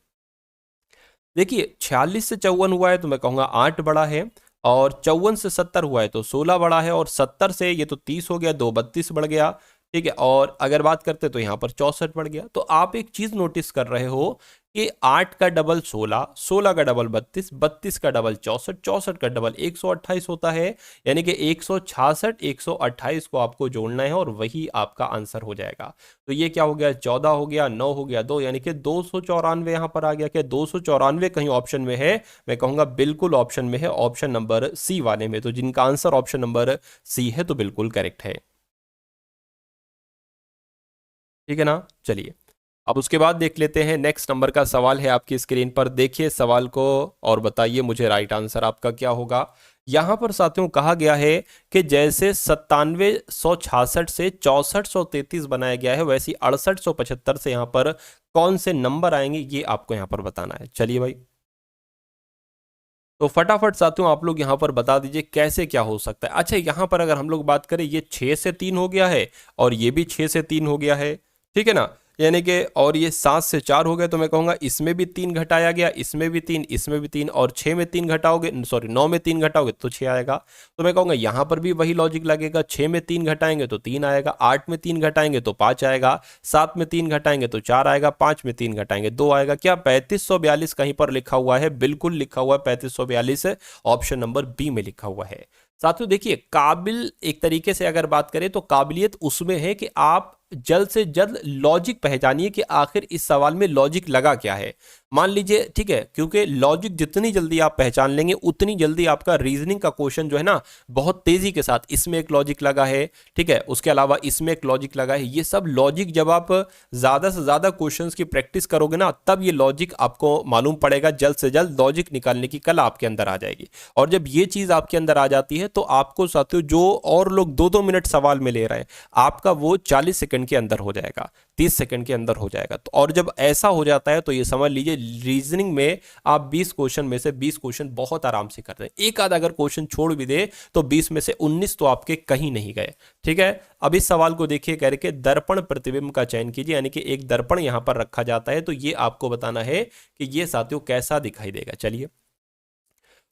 देखिए 46 से 54 हुआ है तो मैं कहूंगा 8 बड़ा है, और 54 से 70 हुआ है तो 16 बड़ा है, और 70 से ये तो 30 हो गया, 2 32 बढ़ गया, ठीक है। और अगर बात करते तो यहाँ पर 64 बढ़ गया। तो आप एक चीज नोटिस कर रहे हो कि 8 का डबल 16, 16 का डबल 32, 32 का डबल 64, 64 का डबल 128 होता है, यानी कि 166 128 को आपको जोड़ना है और वही आपका आंसर हो जाएगा। तो ये क्या हो गया, 14 हो गया, 9 हो गया 2, यानी कि 294 यहां पर आ गया। क्या 294 कहीं ऑप्शन में है? मैं कहूंगा बिल्कुल ऑप्शन में है, ऑप्शन नंबर सी वाले में। तो जिनका आंसर ऑप्शन नंबर सी है तो बिल्कुल करेक्ट है, ठीक है ना। चलिए अब उसके बाद देख लेते हैं नेक्स्ट नंबर का सवाल है आपकी स्क्रीन पर। देखिए सवाल को और बताइए मुझे राइट आंसर आपका क्या होगा। यहां पर साथियों कहा गया है कि जैसे 9766 से 6433 बनाया गया है, वैसे 6875 से यहां पर कौन से नंबर आएंगे ये आपको यहां पर बताना है। चलिए भाई, तो फटाफट साथियों आप लोग यहां पर बता दीजिए कैसे क्या हो सकता है। अच्छा यहां पर अगर हम लोग बात करें, ये 6 से 3 हो गया है और ये भी 6 से 3 हो गया है, ठीक है ना, यानी कि और ये 7 से 4 हो गया, तो मैं कहूंगा इसमें भी 3 घटाया गया, इसमें भी 3, इसमें भी 3, और 6 में 3 घटाओगे, सॉरी 9 में 3 घटाओगे तो 6 आएगा। तो मैं कहूंगा यहां पर भी वही लॉजिक लगेगा, 6 में 3 घटाएंगे तो 3 आएगा, 8 में 3 घटाएंगे तो 5 आएगा, 7 में 3 घटाएंगे तो 4 आएगा, 5 में 3 घटाएंगे 2 आएगा। क्या 3542 कहीं पर लिखा हुआ है? बिल्कुल लिखा हुआ है 3542, ऑप्शन नंबर बी में लिखा हुआ है। साथियों देखिए काबिल एक तरीके से अगर बात करें तो काबिलियत उसमें है कि आप जल्द से जल्द लॉजिक पहचानिए कि आखिर इस सवाल में लॉजिक लगा क्या है। मान लीजिए, ठीक है, क्योंकि लॉजिक जितनी जल्दी आप पहचान लेंगे उतनी जल्दी आपका रीजनिंग का क्वेश्चन जो है ना बहुत तेजी के साथ, इसमें एक लॉजिक लगा है, ठीक है, उसके अलावा इसमें एक लॉजिक लगा है, ये सब लॉजिक जब आप ज्यादा से ज्यादा क्वेश्चंस की प्रैक्टिस करोगे ना तब ये लॉजिक आपको मालूम पड़ेगा, जल्द से जल्द लॉजिक निकालने की कला आपके अंदर आ जाएगी। और जब ये चीज आपके अंदर आ जाती है तो आपको साथियों जो और लोग 2-2 मिनट सवाल में ले रहे हैं, आपका वो 40 सेकंड के अंदर हो जाएगा, 30 सेकंड के अंदर हो जाएगा। तो और जब ऐसा हो जाता है तो ये समझ लीजिए रीजनिंग में आप 20 क्वेश्चन में से 20 क्वेश्चन बहुत आराम से करते हैं। एक आध अगर क्वेश्चन छोड़ भी दे तो 20 में से 19 तो आपके कहीं नहीं गए, ठीक है। अब इस सवाल को देखिए, कह रहे कि दर्पण प्रतिबिंब का चयन कीजिए, यानी कि एक दर्पण यहां पर रखा जाता है, तो ये आपको बताना है कि ये साथियों कैसा दिखाई देगा। चलिए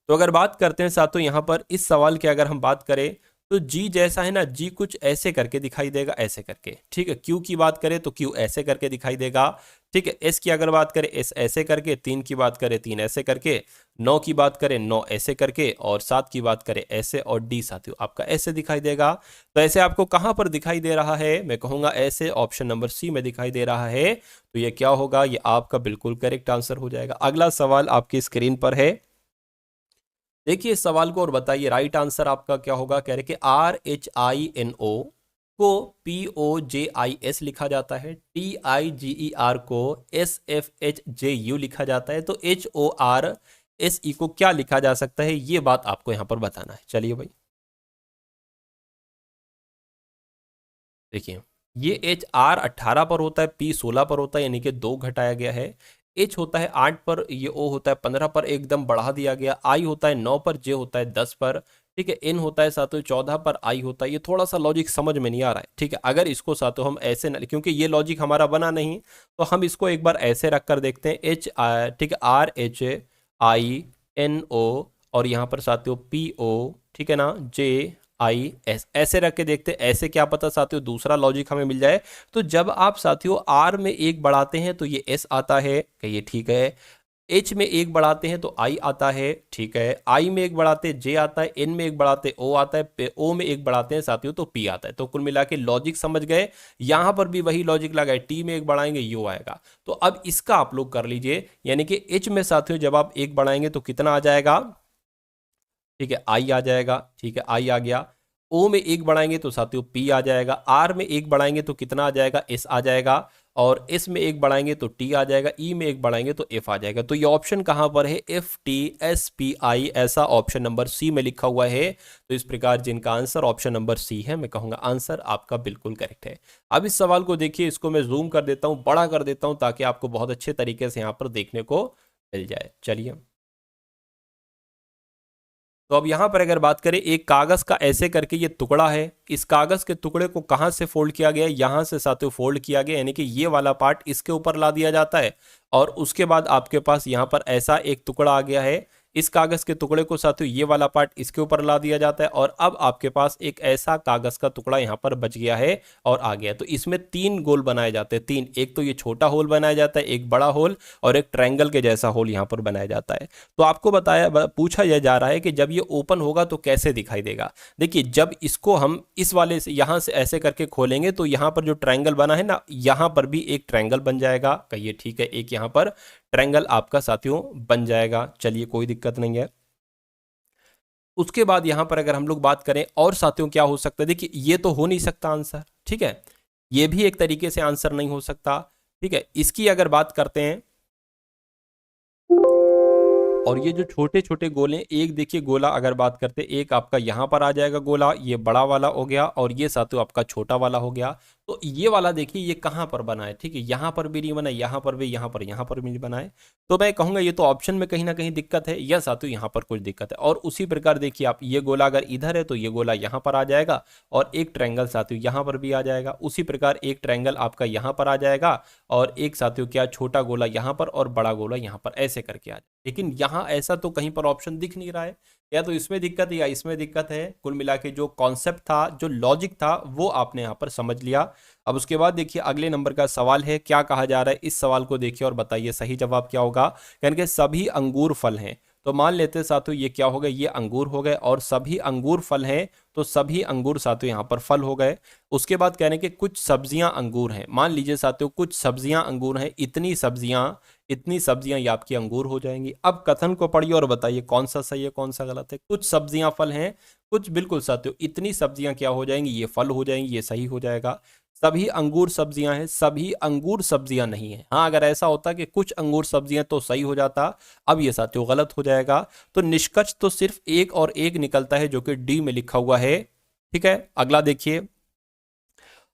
तो अगर बात करते हैं साथियों यहां पर इस सवाल की अगर हम बात करें तो जी जैसा है ना, जी कुछ ऐसे करके दिखाई देगा, ऐसे करके, ठीक है। क्यू की बात करें तो क्यू ऐसे करके दिखाई देगा, ठीक है। एस की अगर बात करें एस ऐसे करके, 3 की बात करें 3 ऐसे करके, 9 की बात करें 9 ऐसे करके, और 7 की बात करें ऐसे, और डी साथियों आपका ऐसे दिखाई देगा। तो ऐसे आपको कहां पर दिखाई दे रहा है, मैं कहूंगा ऐसे ऑप्शन नंबर सी में दिखाई दे रहा है। तो ये क्या होगा, ये आपका बिल्कुल करेक्ट आंसर हो जाएगा। अगला सवाल आपकी स्क्रीन पर है, देखिए इस सवाल को और बताइए राइट आंसर आपका क्या होगा। कह रहे कि RHINO को POJIS लिखा जाता है, TIGER को SFHJU लिखा जाता है, तो HORSE को क्या लिखा जा सकता है, ये बात आपको यहां पर बताना है। चलिए भाई देखिए, ये HR 18 पर होता है, P 16 पर होता है, यानी कि 2 घटाया गया है। H होता है 8 पर, ये O होता है 15 पर, एकदम बढ़ा दिया गया। I होता है 9 पर, J होता है 10 पर, ठीक है। N होता है सातों 14 पर, I होता है, ये थोड़ा सा लॉजिक समझ में नहीं आ रहा है, ठीक है। अगर इसको सातों हम ऐसे न, क्योंकि ये लॉजिक हमारा बना नहीं, तो हम इसको एक बार ऐसे रख कर देखते हैं। ठीक है, RHINO, और यहाँ पर साथियों PO, ठीक है ना, JIS, ऐसे रख के देखते हैं। ऐसे क्या पता साथियों दूसरा लॉजिक हमें मिल जाए। तो जब आप साथियों R में 1 बढ़ाते हैं तो ये S आता है, कहिए ठीक है। H में 1 बढ़ाते हैं तो I आता है, ठीक है। I में 1 बढ़ाते हैं J आता है, N में 1 बढ़ाते O आता है, O में 1 बढ़ाते हैं साथियों तो P आता है। तो कुल मिला के लॉजिक समझ गए, यहां पर भी वही लॉजिक लगाए, T में 1 बढ़ाएंगे U आएगा। तो अब इसका आप लोग कर लीजिए, यानी कि H में साथियों जब आप 1 बढ़ाएंगे तो कितना आ जाएगा, ठीक है, I आ जाएगा, ठीक है, I आ गया। O में 1 बढ़ाएंगे तो साथियों P आ जाएगा, R में 1 बढ़ाएंगे तो कितना आ जाएगा, S आ जाएगा, और S में 1 बढ़ाएंगे तो T आ जाएगा, E में 1 बढ़ाएंगे तो F आ जाएगा। तो ये ऑप्शन कहां पर है, FTSPI, ऐसा ऑप्शन नंबर सी में लिखा हुआ है। तो इस प्रकार जिनका आंसर ऑप्शन नंबर सी है, मैं कहूंगा आंसर आपका बिल्कुल करेक्ट है। अब इस सवाल को देखिए, इसको मैं जूम कर देता हूं, बड़ा कर देता हूं, ताकि आपको बहुत अच्छे तरीके से यहां पर देखने को मिल जाए। चलिए, तो अब यहां पर अगर बात करें, एक कागज का ऐसे करके ये टुकड़ा है, इस कागज के टुकड़े को कहां से फोल्ड किया गया है, यहां से साथियों फोल्ड किया गया, यानी कि ये वाला पार्ट इसके ऊपर ला दिया जाता है, और उसके बाद आपके पास यहां पर ऐसा एक टुकड़ा आ गया है, इस कागज के टुकड़े को साथियों ये वाला पार्ट इसके ऊपर ला दिया जाता है, और अब आपके पास एक ऐसा कागज का टुकड़ा यहां पर बच गया है और आ गया। तो इसमें 3 गोल बनाए जाते हैं, 3, एक तो ये छोटा होल बनाया जाता है, एक बड़ा होल, और एक ट्रायंगल के जैसा होल यहां पर बनाया जाता है। तो आपको पूछा यह जा रहा है कि जब ये ओपन होगा तो कैसे दिखाई देगा। देखिए, जब इसको हम इस वाले से यहां से ऐसे करके खोलेंगे तो यहां पर जो ट्रायंगल बना है ना, यहां पर भी एक ट्रायंगल बन जाएगा, कहिए ठीक है, एक यहां पर ट्रायंगल आपका साथियों बन जाएगा। चलिए, कोई दिक्कत नहीं है। उसके बाद यहां पर अगर हम लोग बात करें और साथियों क्या हो सकता है, देखिए ये तो हो नहीं सकता आंसर, ठीक है, ये भी एक तरीके से आंसर नहीं हो सकता, ठीक है। इसकी अगर बात करते हैं, और ये जो छोटे छोटे गोले, एक देखिए गोला अगर बात करते, एक आपका यहाँ पर आ जाएगा गोला, ये बड़ा वाला हो गया, और ये साथियों आपका छोटा वाला हो गया। तो ये वाला देखिए ये कहाँ पर बना है, ठीक है, यहाँ पर भी नहीं बना, यहाँ पर भी, यहाँ पर भी नहीं बना है। तो मैं कहूँगा ये तो ऑप्शन में कहीं ना कहीं दिक्कत है, या साथियों यहाँ पर कुछ दिक्कत है। और उसी प्रकार देखिए आप, ये गोला अगर इधर है तो ये गोला यहाँ पर आ जाएगा, और एक ट्रायंगल साथियों यहाँ पर भी आ जाएगा। उसी प्रकार एक ट्रायंगल आपका यहाँ पर आ जाएगा, और एक साथियों क्या, छोटा गोला यहाँ पर और बड़ा गोला यहाँ पर, ऐसे करके आ जाए। लेकिन यहाँ ऐसा तो कहीं पर ऑप्शन दिख नहीं रहा है, या तो इसमें दिक्कत है या इसमें दिक्कत है। कुल मिला के जो कॉन्सेप्ट था, जो लॉजिक था, वो आपने यहाँ पर समझ लिया। अब उसके बाद देखिए अगले नंबर का सवाल है, क्या कहा जा रहा है, इस सवाल को देखिए और बताइए सही जवाब क्या होगा। यानी कि सभी अंगूर फल हैं, तो मान लेते हैं साथियों ये क्या हो गए, ये अंगूर हो गए, और सभी अंगूर फल हैं, तो सभी अंगूर साथियों यहाँ पर फल हो गए। उसके बाद कहने के कुछ सब्जियां अंगूर हैं, मान लीजिए साथियों कुछ सब्जियां अंगूर हैं, इतनी सब्जियां ये आपकी अंगूर हो जाएंगी। अब कथन को पढ़िए और बताइए कौन सा सही है कौन सा गलत है। कुछ सब्जियां फल हैं, कुछ, बिल्कुल साथियों इतनी सब्जियां क्या हो जाएंगी, ये फल हो जाएंगी, ये सही हो जाएगा। सभी अंगूर सब्जियां हैं, सभी अंगूर सब्जियां नहीं है। हाँ, अगर ऐसा होता कि कुछ अंगूर सब्जियां तो सही हो जाता, अब ये साथियों गलत हो जाएगा। तो निष्कर्ष तो सिर्फ एक और एक निकलता है, जो कि डी में लिखा हुआ है, ठीक है। अगला देखिए,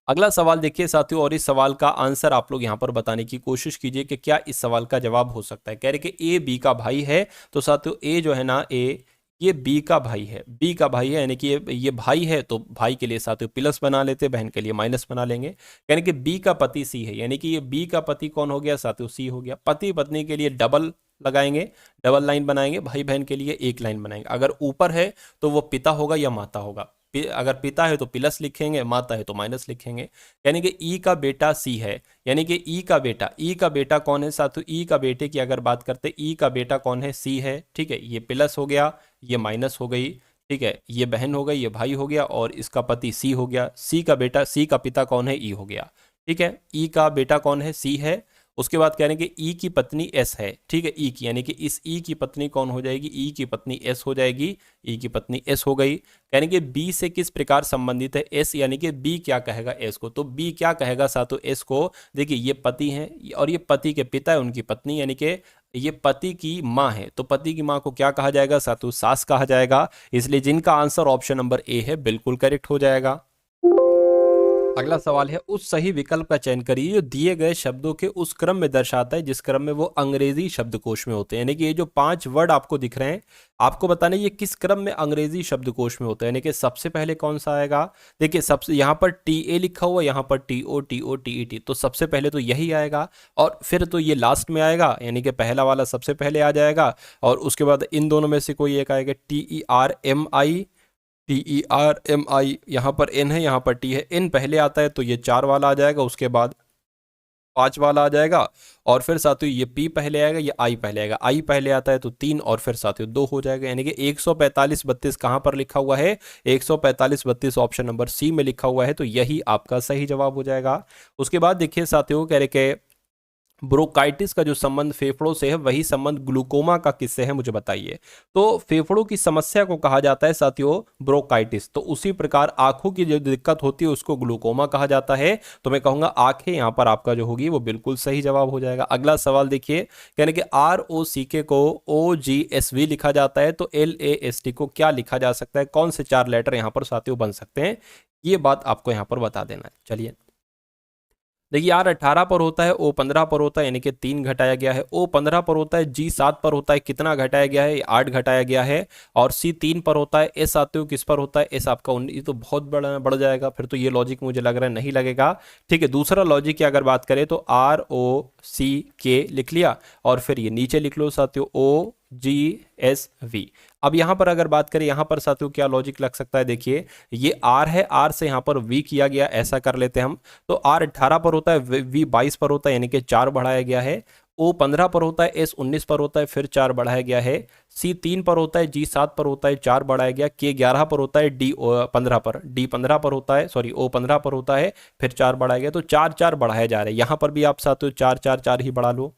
अगला सवाल देखिए साथियों, और इस सवाल का आंसर आप लोग यहां पर बताने की कोशिश कीजिए कि क्या इस सवाल का जवाब हो सकता है। कह रहे कि ए बी का भाई है, तो साथियों ए जो है ना, ए ये बी का भाई है, बी का भाई है, यानी कि ये भाई है, तो भाई के लिए साथियों प्लस बना लेते, बहन के लिए माइनस बना लेंगे। यानी कि बी का पति सी है, यानी कि ये बी का पति कौन हो गया साथियों, सी हो गया। पति पत्नी के लिए डबल लगाएंगे, डबल लाइन बनाएंगे, भाई बहन के लिए एक लाइन बनाएंगे। अगर ऊपर है तो वो पिता होगा या माता होगा, अगर पिता है तो प्लस लिखेंगे, माता है तो माइनस लिखेंगे। यानी कि ई का बेटा सी है, यानी कि ई का बेटा कौन है साथियों? ई का बेटे की अगर बात करते, ई का बेटा कौन है? सी है, ठीक है। ये प्लस हो गया, ये माइनस हो गई, ठीक है। ये बहन हो गई, ये भाई हो गया, और इसका पति सी हो गया। सी का बेटा, सी का पिता कौन है? ई हो गया, ठीक है। ई का बेटा कौन है? सी है। उसके बाद कह रहे हैं कि ई की पत्नी एस है, ठीक है। ई की, यानी कि इस ई की पत्नी कौन हो जाएगी? ई की पत्नी एस हो जाएगी। ई की पत्नी एस हो गई। यानी कि बी से किस प्रकार संबंधित है? एस, यानी कि बी क्या कहेगा एस को? तो बी क्या कहेगा साथों एस को? देखिए ये पति हैं और ये पति के पिता है, उनकी पत्नी, यानी कि ये पति की माँ है। तो पति की माँ को क्या कहा जाएगा साथों? सास कहा जाएगा। इसलिए जिनका आंसर ऑप्शन नंबर ए है बिल्कुल करेक्ट हो जाएगा। अगला सवाल है, उस सही विकल्प का चयन करिए जो दिए गए शब्दों के उस क्रम में दर्शाता है जिस क्रम में वो अंग्रेजी शब्दकोश में होते हैं। यानी कि ये जो 5 वर्ड आपको दिख रहे हैं, आपको बताना ये किस क्रम में अंग्रेजी शब्दकोश में होते हैं। यानी कि सबसे पहले कौन सा आएगा? देखिए सबसे यहाँ पर TA लिखा हुआ, यहाँ पर TO TO TET, तो सबसे पहले तो यही आएगा, और फिर तो ये लास्ट में आएगा, यानी कि पहला वाला सबसे पहले आ जाएगा, और उसके बाद इन दोनों में से कोई एक आएगा। TERMI, यहाँ पर N है, यहाँ पर T है। N पहले आता है तो ये 4 वाला आ जाएगा, उसके बाद 5 वाला आ जाएगा, और फिर साथियों ये P पहले आएगा, ये I पहले आएगा। I पहले आता है तो 3, और फिर साथियों 2 हो जाएगा। यानी कि 145-32 कहाँ पर लिखा हुआ है? 145-32 ऑप्शन नंबर सी में लिखा हुआ है, तो यही आपका सही जवाब हो जाएगा। उसके बाद देखिए साथियों, कह रहे कि ब्रोंकाइटिस का जो संबंध फेफड़ों से है वही संबंध ग्लूकोमा का किससे है, मुझे बताइए। तो फेफड़ों की समस्या को कहा जाता है साथियों ब्रोंकाइटिस, तो उसी प्रकार आंखों की जो दिक्कत होती है उसको ग्लूकोमा कहा जाता है। तो मैं कहूंगा आंखें यहाँ पर आपका जो होगी वो बिल्कुल सही जवाब हो जाएगा। अगला सवाल देखिए, यानी कि ROCK को OGSV लिखा जाता है, तो LAST को क्या लिखा जा सकता है? कौन से 4 लेटर यहाँ पर साथियों बन सकते हैं? ये बात आपको यहाँ पर बता देना है। चलिए देखिए, R18 पर होता है, O15 पर होता है, यानी कि 3 घटाया गया है। O15 पर होता है, G7 पर होता है, कितना घटाया गया है? 8 घटाया गया है। और C3 पर होता है। S आते हो किस पर होता है? S आपका 19, ये तो बहुत बढ़ जाएगा, फिर तो ये लॉजिक मुझे लग रहा है नहीं लगेगा। ठीक है, दूसरा लॉजिक की अगर बात करें तो ROCK लिख लिया, और फिर ये नीचे लिख लो साथियों OGSV। अब यहाँ पर अगर बात करें, यहाँ पर साथियों क्या लॉजिक लग सकता है? देखिए ये R है, R से यहाँ पर V किया गया, ऐसा कर लेते हैं हम। तो R18 पर होता है, V22 पर होता है, यानी कि 4 बढ़ाया गया है। O15 पर होता है, S19 पर होता है, फिर 4 बढ़ाया गया है। C3 पर होता है, G7 पर होता है, 4 बढ़ाया गया। K11 पर होता है, D15 पर होता है, सॉरी O15 पर होता है, फिर 4 बढ़ाया गया। तो 4 बढ़ाया जा रहा है। यहाँ पर भी आप साथियों 4 ही बढ़ा लो।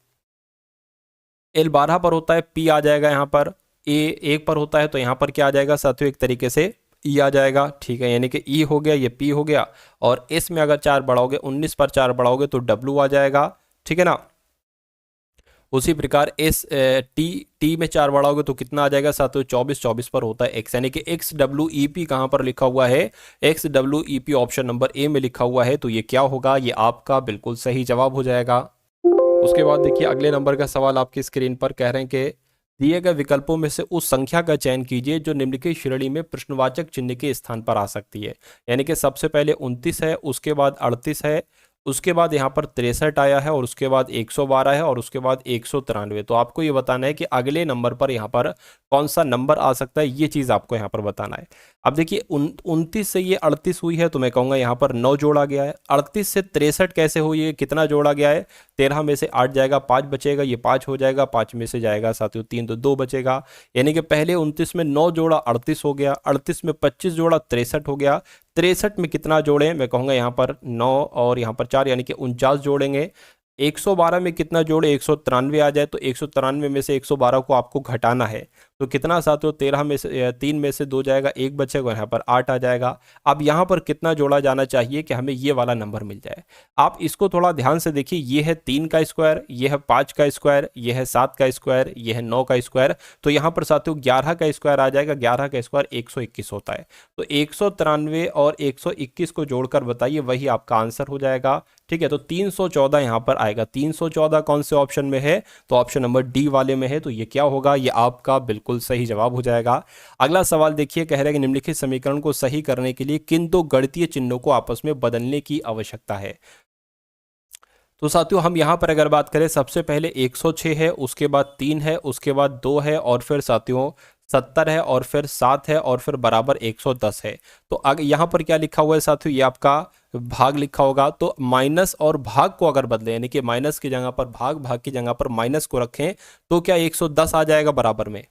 L12 पर होता है, P आ जाएगा यहाँ पर। A1 पर होता है, तो यहाँ पर क्या आ जाएगा साथियों? एक तरीके से E आ जाएगा। ठीक है, यानी कि E हो गया, ये P हो गया, और S में अगर 4 बढ़ाओगे, 19 पर 4 बढ़ाओगे तो W आ जाएगा। ठीक है ना। उसी प्रकार T में 4 बढ़ाओगे तो कितना आ जाएगा साथियों? 24 पर होता है X, यानी कि XWEP कहाँ पर लिखा हुआ है? XWEP ऑप्शन नंबर A में लिखा हुआ है, तो ये क्या होगा? ये आपका बिल्कुल सही जवाब हो जाएगा। उसके बाद देखिए अगले नंबर का सवाल आपकी स्क्रीन पर, कह रहे हैं कि दिए गए विकल्पों में से उस संख्या का चयन कीजिए जो निम्नलिखित श्रेणी में प्रश्नवाचक चिन्ह के स्थान पर आ सकती है। यानी कि सबसे पहले 29 है, उसके बाद 38 है, उसके बाद यहाँ पर 63 आया है, और उसके बाद 112 है, और उसके बाद 193। तो आपको ये बताना है कि अगले नंबर पर यहाँ पर कौन सा नंबर आ सकता है, ये चीज़ आपको यहाँ पर बताना है। अब देखिए 29 से ये 38 हुई है, तो मैं कहूँगा यहाँ पर 9 जोड़ा गया है। 38 से 63 कैसे हुई है? कितना जोड़ा गया है? 13 में से 8 जाएगा, 5 बचेगा, ये 5 हो जाएगा, 5 में से जाएगा साथियों 3, तो 2 बचेगा। यानी कि पहले 29 में 9 जोड़ा 38 हो गया, 38 में 25 जोड़ा 63 हो गया। 63 में कितना जोड़े? मैं कहूँगा यहाँ पर 9 और यहाँ पर 4, यानी कि 49 जोड़ेंगे। 112 में कितना जोड़े? 193 आ जाए, तो 193 में से 112 को आपको घटाना है, तो कितना साथियों? 13 में से 3 में से 2 जाएगा, 1 बचेगा, यहाँ पर 8 आ जाएगा। अब यहाँ पर कितना जोड़ा जाना चाहिए कि हमें ये वाला नंबर मिल जाए? आप इसको थोड़ा ध्यान से देखिए, ये है 3 का स्क्वायर, ये है 5 का स्क्वायर, ये है 7 का स्क्वायर, ये है 9 का स्क्वायर, तो यहाँ पर साथियों 11 का स्क्वायर आ जाएगा। 11 का स्क्वायर 121 होता है, तो 193 और 121 को जोड़कर बताइए, वही आपका आंसर हो जाएगा। ठीक है, तो 314 यहाँ पर आएगा। 314 कौन से ऑप्शन में है? तो ऑप्शन नंबर डी वाले में है, तो ये क्या होगा? ये आपका बिल्कुल सही जवाब हो जाएगा। अगला सवाल देखिए, कह रहे हैं कि निम्नलिखित समीकरण को सही करने के लिए किन 2 गणितीय चिन्हों को आपस में बदलने की आवश्यकता है? तो साथियों हम यहाँ पर अगर बात करें, सबसे पहले 106 है, उसके बाद 3 है, उसके बाद 2 है, और फिर साथियों 70 है और फिर 7 है और फिर बराबर 110 है। तो आगे यहाँ पर क्या लिखा हुआ है साथियों, ये आपका भाग लिखा होगा। तो माइनस और भाग को अगर बदले, यानी कि माइनस की जगह पर भाग, भाग की जगह पर माइनस को रखें, तो क्या 110 आ जाएगा बराबर में।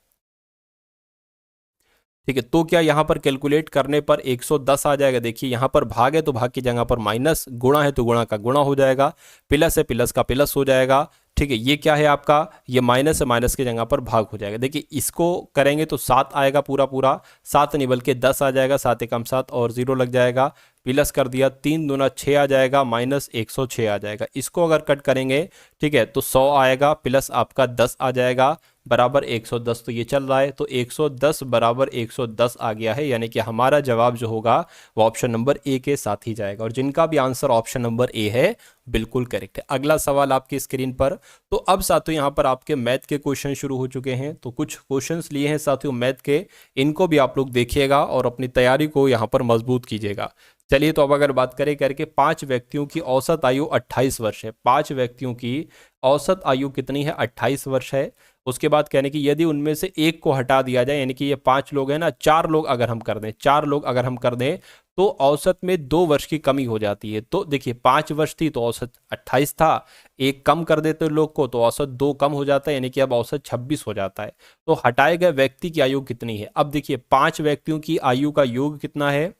ठीक है, तो क्या यहाँ पर कैलकुलेट करने पर 110 आ जाएगा। देखिए यहाँ पर भाग है तो भाग की जगह पर माइनस, गुणा है तो गुणा का गुणा हो जाएगा, प्लस है प्लस का प्लस हो जाएगा। ठीक है, ये क्या है आपका, ये माइनस है, माइनस की जगह पर भाग हो जाएगा। देखिए इसको करेंगे तो 7 आएगा, पूरा पूरा 7 नहीं बल्कि 10 आ जाएगा, 7 एकम 7 और 0 लग जाएगा, प्लस कर दिया, 3 दूना 6 आ जाएगा, माइनस 106 आ जाएगा। इसको अगर कट करेंगे, ठीक है, तो 100 आएगा, प्लस आपका 10 आ जाएगा, बराबर 110। तो ये चल रहा है, तो 110 बराबर 110 आ गया है, यानी कि हमारा जवाब जो होगा वो ऑप्शन नंबर ए के साथ ही जाएगा। और जिनका भी आंसर ऑप्शन नंबर ए है बिल्कुल करेक्ट है। अगला सवाल आपकी स्क्रीन पर। तो अब साथियों यहाँ पर आपके मैथ के क्वेश्चन शुरू हो चुके हैं। तो कुछ क्वेश्चंस लिए हैं साथियों मैथ के, इनको भी आप लोग देखिएगा और अपनी तैयारी को यहाँ पर मजबूत कीजिएगा। चलिए, तो अब अगर बात करें करके 5 व्यक्तियों की औसत आयु 28 वर्ष है। 5 व्यक्तियों की औसत आयु कितनी है, 28 वर्ष है। उसके बाद कहने की यदि उनमें से एक को हटा दिया जाए, यानी कि ये 5 लोग हैं ना, 4 लोग अगर हम कर दें, 4 लोग अगर हम कर दें, तो औसत में 2 वर्ष की कमी हो जाती है। तो देखिए 5 वर्ष थी तो औसत 28 था, एक कम कर देते लोग को तो औसत 2 कम हो जाता है, यानी कि अब औसत 26 हो जाता है। तो हटाए गए व्यक्ति की आयु कितनी है। अब देखिए 5 व्यक्तियों की आयु का योग कितना है,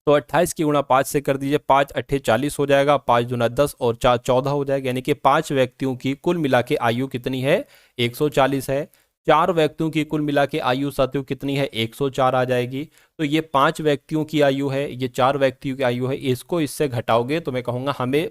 तो 28 की गुणा 5 से कर दीजिए, 5 अट्ठे 40 हो जाएगा, 5 दूना 10 और 4 14 हो जाएगा, यानी कि 5 व्यक्तियों की कुल मिला के आयु कितनी है, 140 है। 4 व्यक्तियों की कुल मिला के आयु साथियों कितनी है, 104 आ जाएगी। तो ये 5 व्यक्तियों की आयु है, ये 4 व्यक्तियों की आयु है, इसको इससे घटाओगे तो मैं कहूँगा हमें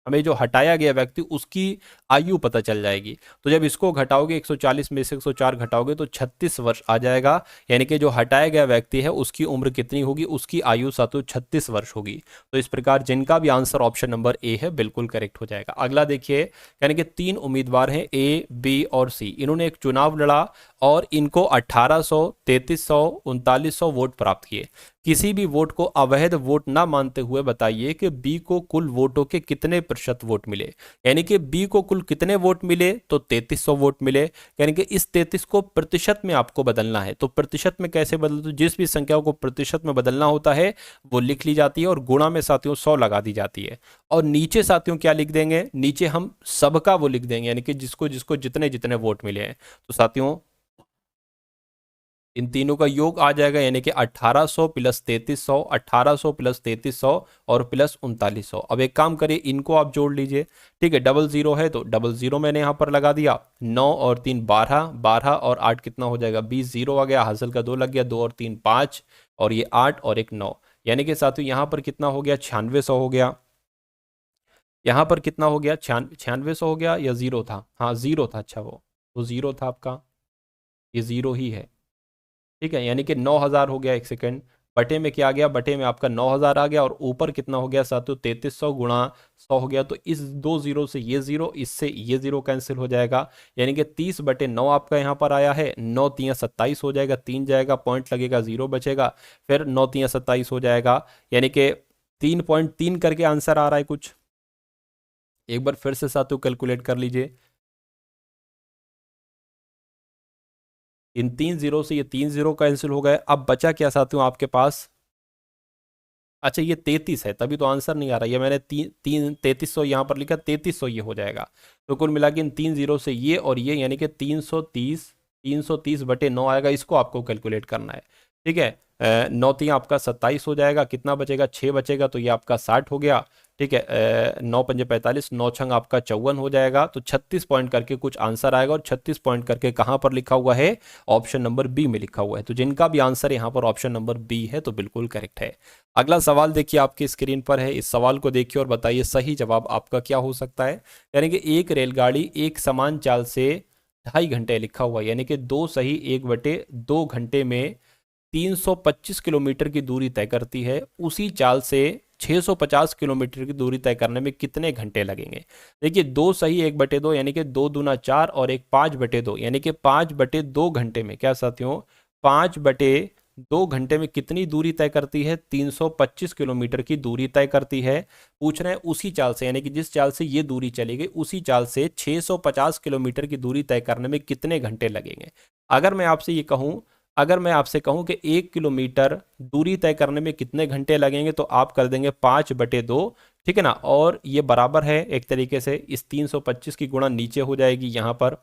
हमें जो हटाया गया व्यक्ति उसकी आयु पता चल जाएगी। तो जब इसको घटाओगे, 140 में से 104 घटाओगे तो 36 वर्ष आ जाएगा, यानी कि जो हटाया गया व्यक्ति है उसकी उम्र कितनी होगी, उसकी आयु सातों 36 वर्ष होगी। तो इस प्रकार जिनका भी आंसर ऑप्शन नंबर ए है बिल्कुल करेक्ट हो जाएगा। अगला देखिए, यानी कि 3 उम्मीदवार हैं ए, बी और सी, इन्होंने एक चुनाव लड़ा और इनको 1800, 3300, 3900 वोट प्राप्त किए। किसी भी वोट को अवैध वोट ना मानते हुए बताइए कि बी को कुल वोटों के कितने प्रतिशत वोट मिले। यानी कि बी को कुल कितने वोट मिले, तो 3300 वोट मिले। यानी कि इस 33 को प्रतिशत में आपको बदलना है। तो प्रतिशत में कैसे बदल, तो जिस भी संख्या को प्रतिशत में बदलना होता है वो लिख ली जाती है और गुणा में साथियों 100 लगा दी जाती है। और नीचे साथियों क्या लिख देंगे, नीचे हम सबका वो लिख देंगे, यानी कि जिसको जिसको जितने जितने वोट मिले हैं। तो साथियों इन तीनों का योग आ जाएगा, यानी कि 1800 प्लस 3300, 1800 प्लस 3300 और प्लस 3900। अब एक काम करिए, इनको आप जोड़ लीजिए। ठीक है, डबल जीरो है तो डबल जीरो मैंने यहाँ पर लगा दिया। 9 और 3 12, 12 और 8 कितना हो जाएगा, 20, जीरो आ गया, हासिल का 2 लग गया, 2 और 3 5 और ये 8 और एक 9, यानी कि साथियों यहाँ पर कितना हो गया, 9600 हो गया। यहाँ पर कितना हो गया, 9600 हो गया या जीरो था, हाँ जीरो था, अच्छा वो जीरो था आपका, ये जीरो ही है। ठीक है, यानी कि 9000 हो गया, एक सेकंड, बटे में क्या आ गया, बटे में आपका 9000 आ गया और ऊपर कितना हो गया साथियों, 3300 गुणा 100 हो गया। तो इस 2 जीरो से ये जीरो, इससे ये जीरो कैंसिल हो जाएगा, यानी कि 30/9 आपका यहाँ पर आया है। 9 तियाँ 27 हो जाएगा, 3 जाएगा, पॉइंट लगेगा, 0 बचेगा, फिर 9 तियाँ 27 हो जाएगा, यानी कि 3.3 करके आंसर आ रहा है कुछ। एक बार फिर से साथियों कैलकुलेट कर लीजिए, इन 3 जीरो से ये 3 जीरो कैंसिल हो गए। अब बचा क्या साथियों आपके पास, अच्छा ये 33 है, तभी तो आंसर नहीं आ रहा, ये मैंने 3300 यहाँ पर लिखा, 3300 ये हो जाएगा। तो कुल मिला के इन 3 जीरो से ये और ये, यानी कि 330/9 आएगा, इसको आपको कैलकुलेट करना है। ठीक है, 9 तियाँ आपका 27 हो जाएगा, कितना बचेगा, 6 बचेगा, तो ये आपका 60 हो गया। ठीक है, 9 पंजे 45, 9 छंग आपका 54 हो जाएगा। तो 36 पॉइंट करके कुछ आंसर आएगा और 36 पॉइंट करके कहाँ पर लिखा हुआ है, ऑप्शन नंबर बी में लिखा हुआ है। तो जिनका भी आंसर यहाँ पर ऑप्शन नंबर बी है तो बिल्कुल करेक्ट है। अगला सवाल देखिए आपकी स्क्रीन पर है, इस सवाल को देखिए और बताइए सही जवाब आपका क्या हो सकता है। यानी कि एक रेलगाड़ी एक समान चाल से 2.5 घंटे लिखा हुआ है, यानी कि 2 सही 1/2 घंटे में 325 किलोमीटर की दूरी तय करती है। उसी चाल से 650 किलोमीटर की दूरी तय करने में कितने घंटे लगेंगे। देखिए 2 सही 1/2, यानी कि 2 दूना 4 और एक 5/2, यानी कि 5/2 घंटे में क्या साथियों, 5/2 घंटे में कितनी दूरी तय करती है, 325 किलोमीटर की दूरी तय करती है। पूछ रहे हैं उसी चाल से, यानी कि जिस चाल से ये दूरी चली गई उसी चाल से 650 किलोमीटर की दूरी तय करने में कितने घंटे लगेंगे। अगर मैं आपसे ये कहूँ, अगर मैं आपसे कहूँ कि 1 किलोमीटर दूरी तय करने में कितने घंटे लगेंगे, तो आप कर देंगे 5/2, ठीक है ना। और ये बराबर है एक तरीके से इस 325 की गुणा नीचे हो जाएगी यहाँ पर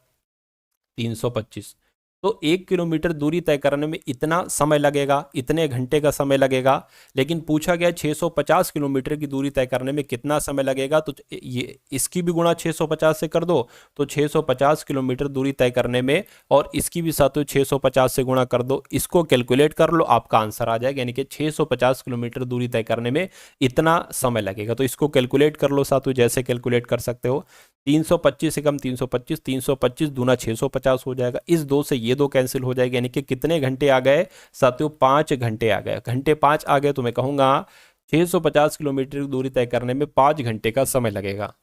325। तो 1 किलोमीटर दूरी तय करने में इतना समय लगेगा, इतने घंटे का समय लगेगा। लेकिन पूछा गया 650 किलोमीटर की दूरी तय करने में कितना समय लगेगा, तो ये इसकी भी गुणा 650 से कर दो, तो 650 किलोमीटर दूरी तय करने में, और इसकी भी साथ 650 से गुणा कर दो, इसको कैलकुलेट कर लो, आपका आंसर आ जाएगा। यानी कि 650 किलोमीटर दूरी तय करने में इतना समय लगेगा। तो इसको कैलकुलेट कर लो साथियों, जैसे कैलकुलेट कर सकते हो। 325 से कम 325, 325 दूना 650 हो जाएगा। इस दो से ये दो कैंसिल हो जाएगा, यानी कि कितने घंटे आ गए साथियों, 5 घंटे आ गए। घंटे 5 आ गए, तो मैं कहूंगा 650 किलोमीटर की दूरी तय करने में 5 घंटे का समय लगेगा।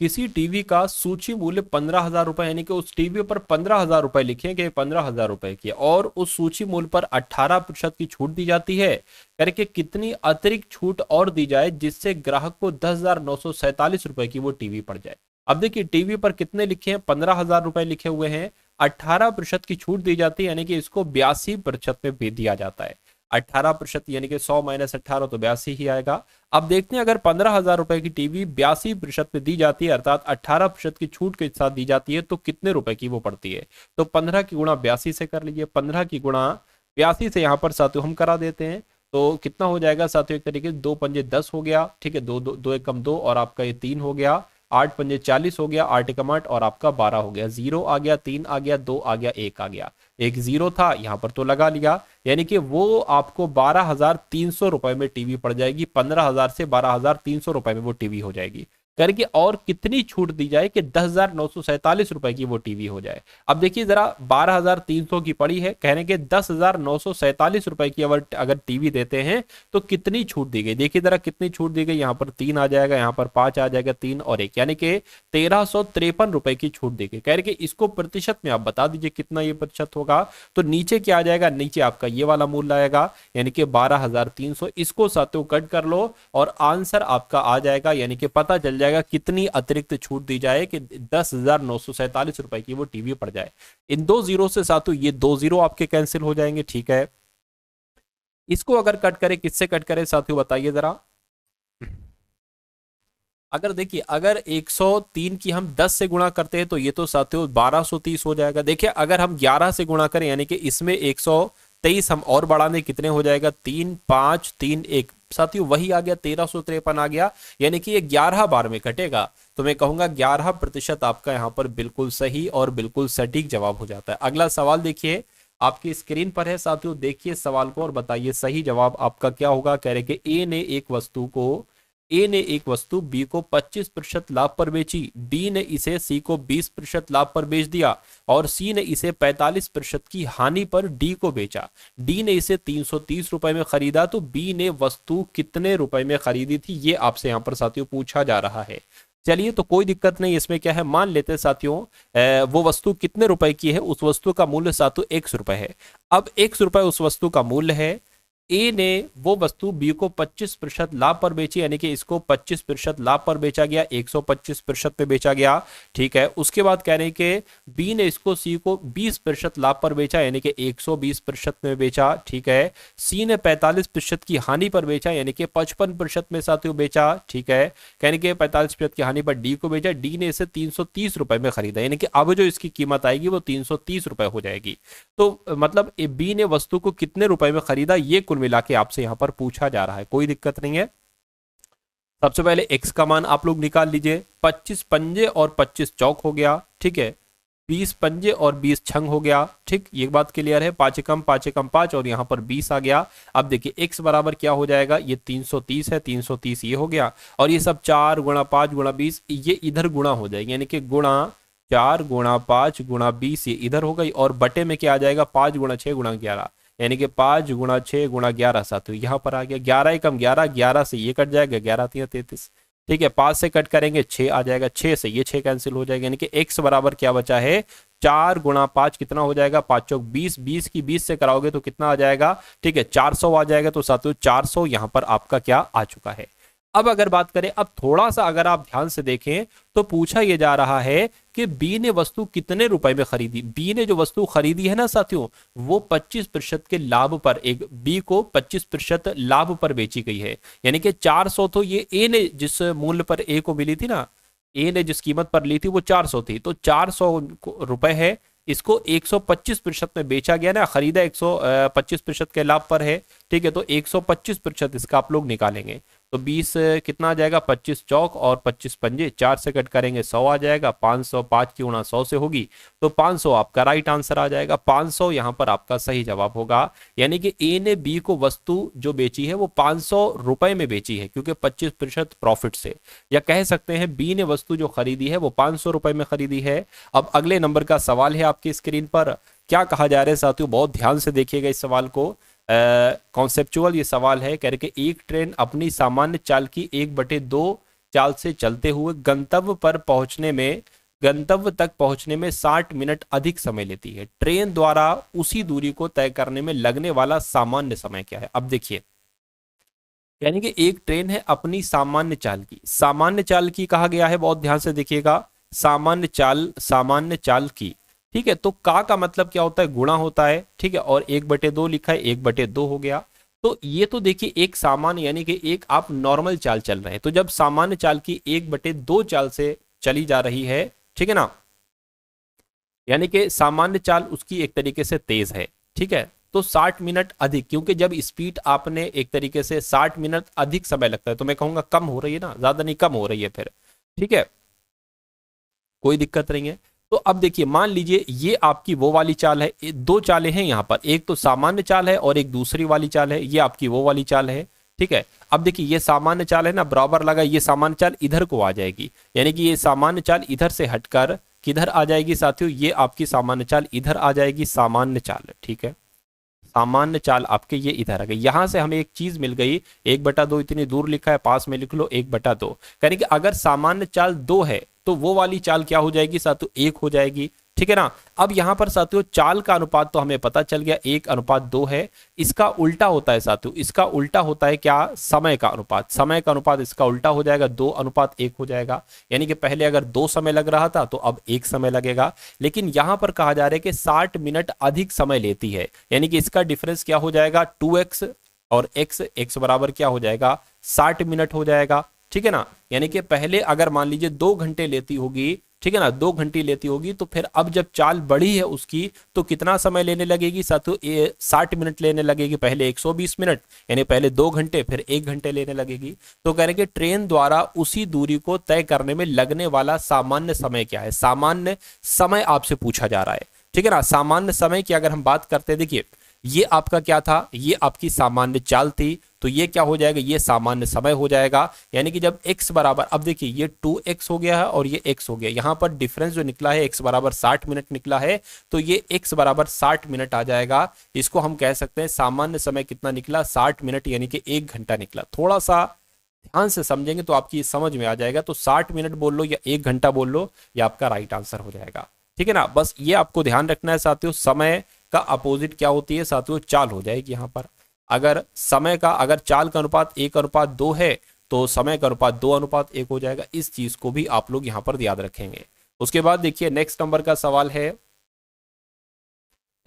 किसी टीवी का सूची मूल्य 15,000 रुपए, यानी कि उस टीवी पर 15,000 रुपए लिखे कि 15,000 रुपए की, और उस सूची मूल्य पर 18% की छूट दी जाती है, करके कितनी अतिरिक्त छूट और दी जाए जिससे ग्राहक को 10,947 रुपए की वो टीवी पड़ जाए। अब देखिए टीवी पर कितने लिखे हैं, 15,000 रुपए लिखे हुए हैं, 18% की छूट दी जाती है, यानी कि इसको 82% में भी दिया जाता है। 18% यानी कि 100 - 18 तो 82 ही आएगा। अब देखते हैं अगर 15,000 रुपए की टीवी 82% पे दी जाती है, अर्थात 18% की छूट के साथ दी जाती है, तो कितने रुपए की वो पड़ती है। तो 15 की गुणा 82 से कर लीजिए, 15 की गुणा 82 से यहाँ पर साथियों हम करा देते हैं, तो कितना हो जाएगा साथियों, एक तरीके से 2 पंजे 10 हो गया, ठीक है, 2 2 2 एकम 2, और आपका ये 3 हो गया, 8 पंजे 40 हो गया, 8 एकम 8, और आपका 12 हो गया। 0 आ गया, 3 आ गया, 2 आ गया, 1 आ गया। एक 0 था यहाँ पर तो लगा लिया, यानी कि वो आपको 12,300 रुपए में टीवी पड़ जाएगी। 15,000 से 12,300 रुपए में वो टीवी हो जाएगी, करके और कितनी छूट दी जाए कि 10,947 रुपए की वो टीवी हो जाए। अब देखिए जरा 12,300 की पड़ी है, कहने के 10,947 रुपए की अगर टीवी देते हैं तो कितनी छूट दी गई। देखिए जरा कितनी छूट दी गई, यहाँ पर 3 आ जाएगा, यहाँ पर 5 आ जाएगा, 3 और 1, यानी कि 1,353 रुपए की छूट दी गई। कह रहे कि इसको प्रतिशत में आप बता दीजिए कितना ये प्रतिशत होगा। तो नीचे क्या आ जाएगा, नीचे आपका ये वाला मूल्य आएगा, यानी कि 12,300। इसको साथियों कट कर लो और आंसर आपका आ जाएगा, यानी कि पता चल जाएगा कितनी अतिरिक्त छूट दी जाए कि 10,947 रुपए की वो टीवी पड़ जाए। इन 2 जीरो से साथियों ये 2 जीरो आपके कैंसिल हो जाएंगे, ठीक है। इसको अगर कट करें, किससे कट करें साथियों बताइए जरा। अगर देखिए अगर 103 की हम 10 से गुणा करते हैं तो ये तो साथियों 1230 हो जाएगा। देखिए अगर हम 11 से गुणा करें, यानी कि इसमें 123 हम और बढ़ाने कितने हो जाएगा, 3 5 3 1, साथियों वही आ गया, 1353 आ गया, यानी कि ये 11 बार में कटेगा। तो मैं कहूंगा 11% आपका यहाँ पर बिल्कुल सही और बिल्कुल सटीक जवाब हो जाता है। अगला सवाल देखिए आपकी स्क्रीन पर है साथियों, देखिए सवाल को और बताइए सही जवाब आपका क्या होगा। कह रहे कि ए ने एक वस्तु बी को 25% लाभ पर बेची, बी ने इसे सी को 20% लाभ पर बेच दिया, और सी ने इसे 45% की हानि पर डी को बेचा। डी ने इसे 330 रुपए में खरीदा, तो बी ने वस्तु कितने रुपए में खरीदी थी, ये आपसे यहाँ पर साथियों पूछा जा रहा है। चलिए तो कोई दिक्कत नहीं, इसमें क्या है, मान लेते हैं साथियों वो वस्तु कितने रुपए की है, उस वस्तु का मूल्य साथियों 100 रुपए है। अब 100 रुपए उस वस्तु का मूल्य है। ए ने वो वस्तु बी को 25% लाभ पर बेची, यानी कि इसको 25% लाभ पर बेचा गया, 125% पे बेचा गया, ठीक है। उसके बाद कह रहे हैं कि बी ने इसको सी को 20% लाभ पर बेचा, यानी कि 120% में बेचा, ठीक है। सी ने 45% की हानि पर बेचा, यानी कि 55% में साथियों बेचा, ठीक है। कहने के 45% की हानि पर डी को बेचा, डी ने इसे 330 रुपए में खरीदा, यानी कि अब जो इसकी कीमत आएगी वो 330 रुपए हो जाएगी। तो मतलब बी ने वस्तु को कितने रुपए में खरीदा, ये कुल मिला के आपसे यहां पर पूछा जा रहा है, कोई दिक्कत नहीं है। सबसे पहले x का मान आप लोग निकाल लीजिए, 25 पंजे और 25 चौक हो गया, ठीक है। 20 पंजे और 20 छंग हो गया, ठीक, ये बात क्लियर है। 5 एकम 5 एकम 5, और यहाँ पर 20 आ गया। अब देखिए x बराबर क्या हो जाएगा, ये 330 है, 330 ये हो गया, और ये सब 4 गुणा 5 गुणा 20 ये इधर गुणा हो जाएगी, यानी कि गुणा 4 गुणा 5 गुणा 20 ये इधर हो गई, और बटे में क्या आ जाएगा, 5 गुणा 6 गुणा 11, यानी कि 5 गुणा 6 गुणा 11 साथियों यहाँ पर आ गया। 11 एकम 11, 11 से ये कट जाएगा, 11 3 33, ठीक है। 5 से कट करेंगे 6 आ जाएगा, 6 से ये 6 कैंसिल हो जाएगा, यानी कि x बराबर क्या बचा है, 4 गुणा 5 कितना हो जाएगा, 5 चौक 20, 20 की 20 से कराओगे तो कितना आ जाएगा, ठीक है, 400 आ जाएगा। तो साथियों 400 यहाँ पर आपका क्या आ चुका है। अब अगर बात करें, अब थोड़ा सा अगर आप ध्यान से देखें तो पूछा यह जा रहा है कि बी ने वस्तु कितने रुपए में खरीदी। बी ने जो वस्तु खरीदी है ना साथियों, वो 25% के लाभ पर, एक बी को 25% लाभ पर बेची गई है। यानी कि 400 तो ये ए ने जिस मूल्य पर ए को मिली थी ना, ए ने जिस कीमत पर ली थी वो 400 थी, तो 400 रुपए है, इसको 125% में बेचा गया ना, खरीदा 125% के लाभ पर है। ठीक है, तो 125% इसका आप लोग निकालेंगे तो 20 कितना आ जाएगा, 25 चौक और 25 पंजे, 4 से कट करेंगे 100 आ जाएगा, 500, 5 की गुणा 100 से होगी तो 500 आपका राइट आंसर आ जाएगा। 500 यहाँ पर आपका सही जवाब होगा। यानी कि ए ने बी को वस्तु जो बेची है वो 500 रुपए में बेची है, क्योंकि 25% प्रॉफिट से, या कह सकते हैं बी ने वस्तु जो खरीदी है वो 500 रुपए में खरीदी है। अब अगले नंबर का सवाल है आपकी स्क्रीन पर, क्या कहा जा रहा है साथियों, बहुत ध्यान से देखिएगा इस सवाल को। कॉन्सेप्चुअल ये सवाल है, कह रहे कि एक ट्रेन अपनी सामान्य चाल की 1/2 चाल से चलते हुए गंतव्य तक पहुंचने में 60 मिनट अधिक समय लेती है। ट्रेन द्वारा उसी दूरी को तय करने में लगने वाला सामान्य समय क्या है। अब देखिए, यानी कि एक ट्रेन है अपनी सामान्य चाल की कहा गया है, बहुत ध्यान से देखिएगा, सामान्य चाल की। ठीक है, तो का मतलब क्या होता है, गुणा होता है। ठीक है, और 1/2 लिखा है, 1/2 हो गया। तो ये तो देखिए एक सामान्य, यानी कि एक आप नॉर्मल चाल चल रहे हैं, तो जब सामान्य चाल की 1/2 चाल से चली जा रही है, ठीक है ना, यानी कि सामान्य चाल उसकी एक तरीके से तेज है। ठीक है, तो 60 मिनट अधिक, क्योंकि जब स्पीड आपने एक तरीके से 60 मिनट अधिक समय लगता है, तो मैं कहूंगा कम हो रही है ना, ज्यादा नहीं, कम हो रही है फिर। ठीक है, कोई दिक्कत नहीं है। तो अब देखिए, मान लीजिए ये आपकी वो वाली चाल है, दो चालें हैं यहाँ पर, एक तो सामान्य चाल है और एक दूसरी वाली चाल है, ये आपकी वो वाली चाल है। ठीक है, अब देखिए ये सामान्य चाल है ना, बराबर लगा, ये सामान्य चाल इधर को आ जाएगी, यानी कि ये सामान्य चाल इधर से हटकर किधर आ जाएगी साथियों, ये आपकी सामान्य चाल इधर आ जाएगी, सामान्य चाल। ठीक है, सामान्य चाल आपके ये इधर आ गई। यहां से हमें एक चीज मिल गई, 1/2 इतनी दूर लिखा है, पास में लिख लो 1/2, यानी कि अगर सामान्य चाल 2 है तो वो वाली चाल क्या हो जाएगी साथियों, 1 हो जाएगी। ठीक है ना, अब यहां पर साथियों चाल का अनुपात तो हमें पता चल गया 1:2 है। इसका उल्टा होता है साथियों, इसका उल्टा होता है क्या, समय का अनुपात। समय का अनुपात इसका उल्टा हो जाएगा, 2:1 हो जाएगा। यानी कि पहले अगर 2 समय लग रहा था तो अब 1 समय लगेगा। लेकिन यहां पर कहा जा रहा है कि 60 मिनट अधिक समय लेती है, यानी कि इसका डिफरेंस क्या हो जाएगा, 2x और x बराबर क्या हो जाएगा, 60 मिनट हो जाएगा। ठीक है ना, यानी कि पहले अगर मान लीजिए 2 घंटे लेती होगी, ठीक है ना, 2 घंटे लेती होगी, तो फिर अब जब चाल बढ़ी है उसकी तो कितना समय लेने लगेगी साथियों, 60 मिनट लेने लगेगी, पहले 120 मिनट, यानी पहले 2 घंटे फिर 1 घंटे लेने लगेगी। तो कह रहे कि ट्रेन द्वारा उसी दूरी को तय करने में लगने वाला सामान्य समय क्या है, सामान्य समय आपसे पूछा जा रहा है। ठीक है ना, सामान्य समय की अगर हम बात करते हैं, देखिए ये आपका क्या था, ये आपकी सामान्य चाल थी, तो ये क्या हो जाएगा, ये सामान्य समय हो जाएगा। यानी कि जब x बराबर, अब देखिए ये 2x हो गया है और ये x हो गया, यहां पर डिफरेंस जो निकला है x बराबर 60 मिनट निकला है, तो ये x बराबर 60 मिनट आ जाएगा। इसको हम कह सकते हैं सामान्य समय कितना निकला, 60 मिनट, यानी कि 1 घंटा निकला। थोड़ा सा ध्यान से समझेंगे तो आपकी समझ में आ जाएगा, तो 60 मिनट बोल लो या 1 घंटा बोल लो, ये आपका राइट आंसर हो जाएगा। ठीक है ना, बस ये आपको ध्यान रखना है साथियों, समय का अपोजिट क्या होती है साथियों, चाल हो जाएगी। यहाँ पर अगर समय का, अगर चाल का अनुपात 1:2 है तो समय का अनुपात 2:1 हो जाएगा। इस चीज को भी आप लोग यहाँ पर याद रखेंगे। उसके बाद देखिए नेक्स्ट नंबर का सवाल है,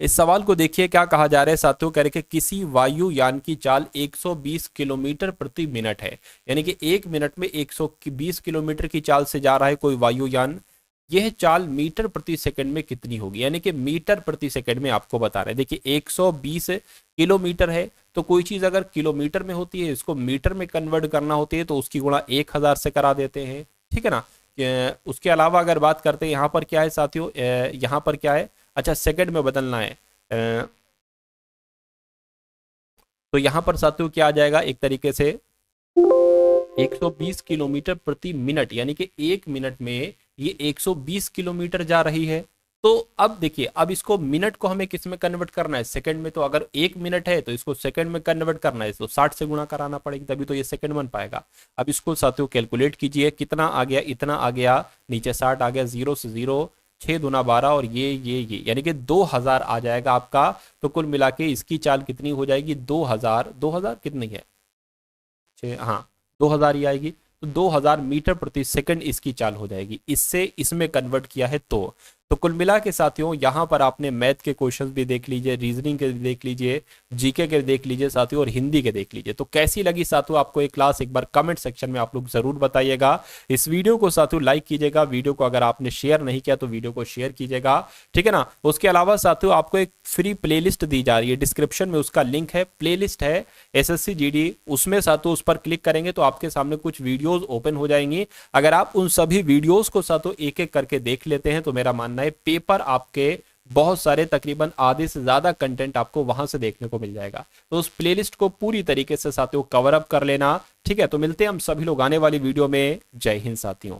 इस सवाल को देखिए क्या कहा जा रहा है साथियों, कह रहे कि किसी वायुयान की चाल 120 किलोमीटर प्रति मिनट है, यानी कि 1 मिनट में 120 किलोमीटर की चाल से जा रहा है कोई वायुयान। यह चाल मीटर प्रति सेकंड में कितनी होगी, यानी कि मीटर प्रति सेकंड में आपको बता रहे हैं। देखिए 120 किलोमीटर है, तो कोई चीज अगर किलोमीटर में होती है, इसको मीटर में कन्वर्ट करना होती है तो उसकी गुणा 1000 से करा देते हैं। ठीक है ना, उसके अलावा अगर बात करते हैं यहाँ पर क्या है साथियों, यहाँ पर क्या है, अच्छा सेकंड में बदलना है, तो यहाँ पर साथियों क्या आ जाएगा, एक तरीके से 120 किलोमीटर प्रति मिनट, यानी कि 1 मिनट में ये 120 किलोमीटर जा रही है। तो अब देखिए, अब इसको मिनट को हमें किस में कन्वर्ट करना है, सेकंड में। तो अगर 1 मिनट है तो इसको सेकंड में कन्वर्ट करना है, तो 60 से गुणा कराना पड़ेगा, तभी तो ये सेकंड बन पाएगा। अब इसको साथियों कैलकुलेट कीजिए, कितना आ गया, इतना आ गया, नीचे 60 आ गया, 0 से 0, 6 दूना 12 और ये यानी कि 2000 आ जाएगा आपका। तो कुल मिला के इसकी चाल कितनी हो जाएगी, 2000 कितनी है, हाँ 2000 ही आएगी। तो 2000 मीटर प्रति सेकंड इसकी चाल हो जाएगी। इससे इसमें कन्वर्ट किया है तो कुल मिला के साथियों यहाँ पर आपने मैथ के क्वेश्चंस भी देख लीजिए, रीजनिंग के देख लीजिए, जीके के देख लीजिए साथियों, और हिंदी के देख लीजिए। तो कैसी लगी साथियों आपको ये क्लास, एक बार कमेंट सेक्शन में आप लोग जरूर बताइएगा। इस वीडियो को साथियों लाइक कीजिएगा, वीडियो को अगर आपने शेयर नहीं किया तो वीडियो को शेयर कीजिएगा, ठीक है ना। उसके अलावा साथियों आपको एक फ्री प्लेलिस्ट दी जा रही है, डिस्क्रिप्शन में उसका लिंक है, प्लेलिस्ट है एसएससी जीडी, उसमें साथियों उस पर क्लिक करेंगे तो आपके सामने कुछ वीडियोस ओपन हो जाएंगी। अगर आप उन सभी वीडियोस को साथियों एक एक करके देख लेते हैं तो मेरा मानना है पेपर आपके बहुत सारे, तकरीबन आधे से ज्यादा कंटेंट आपको वहां से देखने को मिल जाएगा। तो उस प्लेलिस्ट को पूरी तरीके से साथियों कवर अप कर लेना, ठीक है। तो मिलते हैं हम सभी लोग आने वाली वीडियो में। जय हिंद साथियों।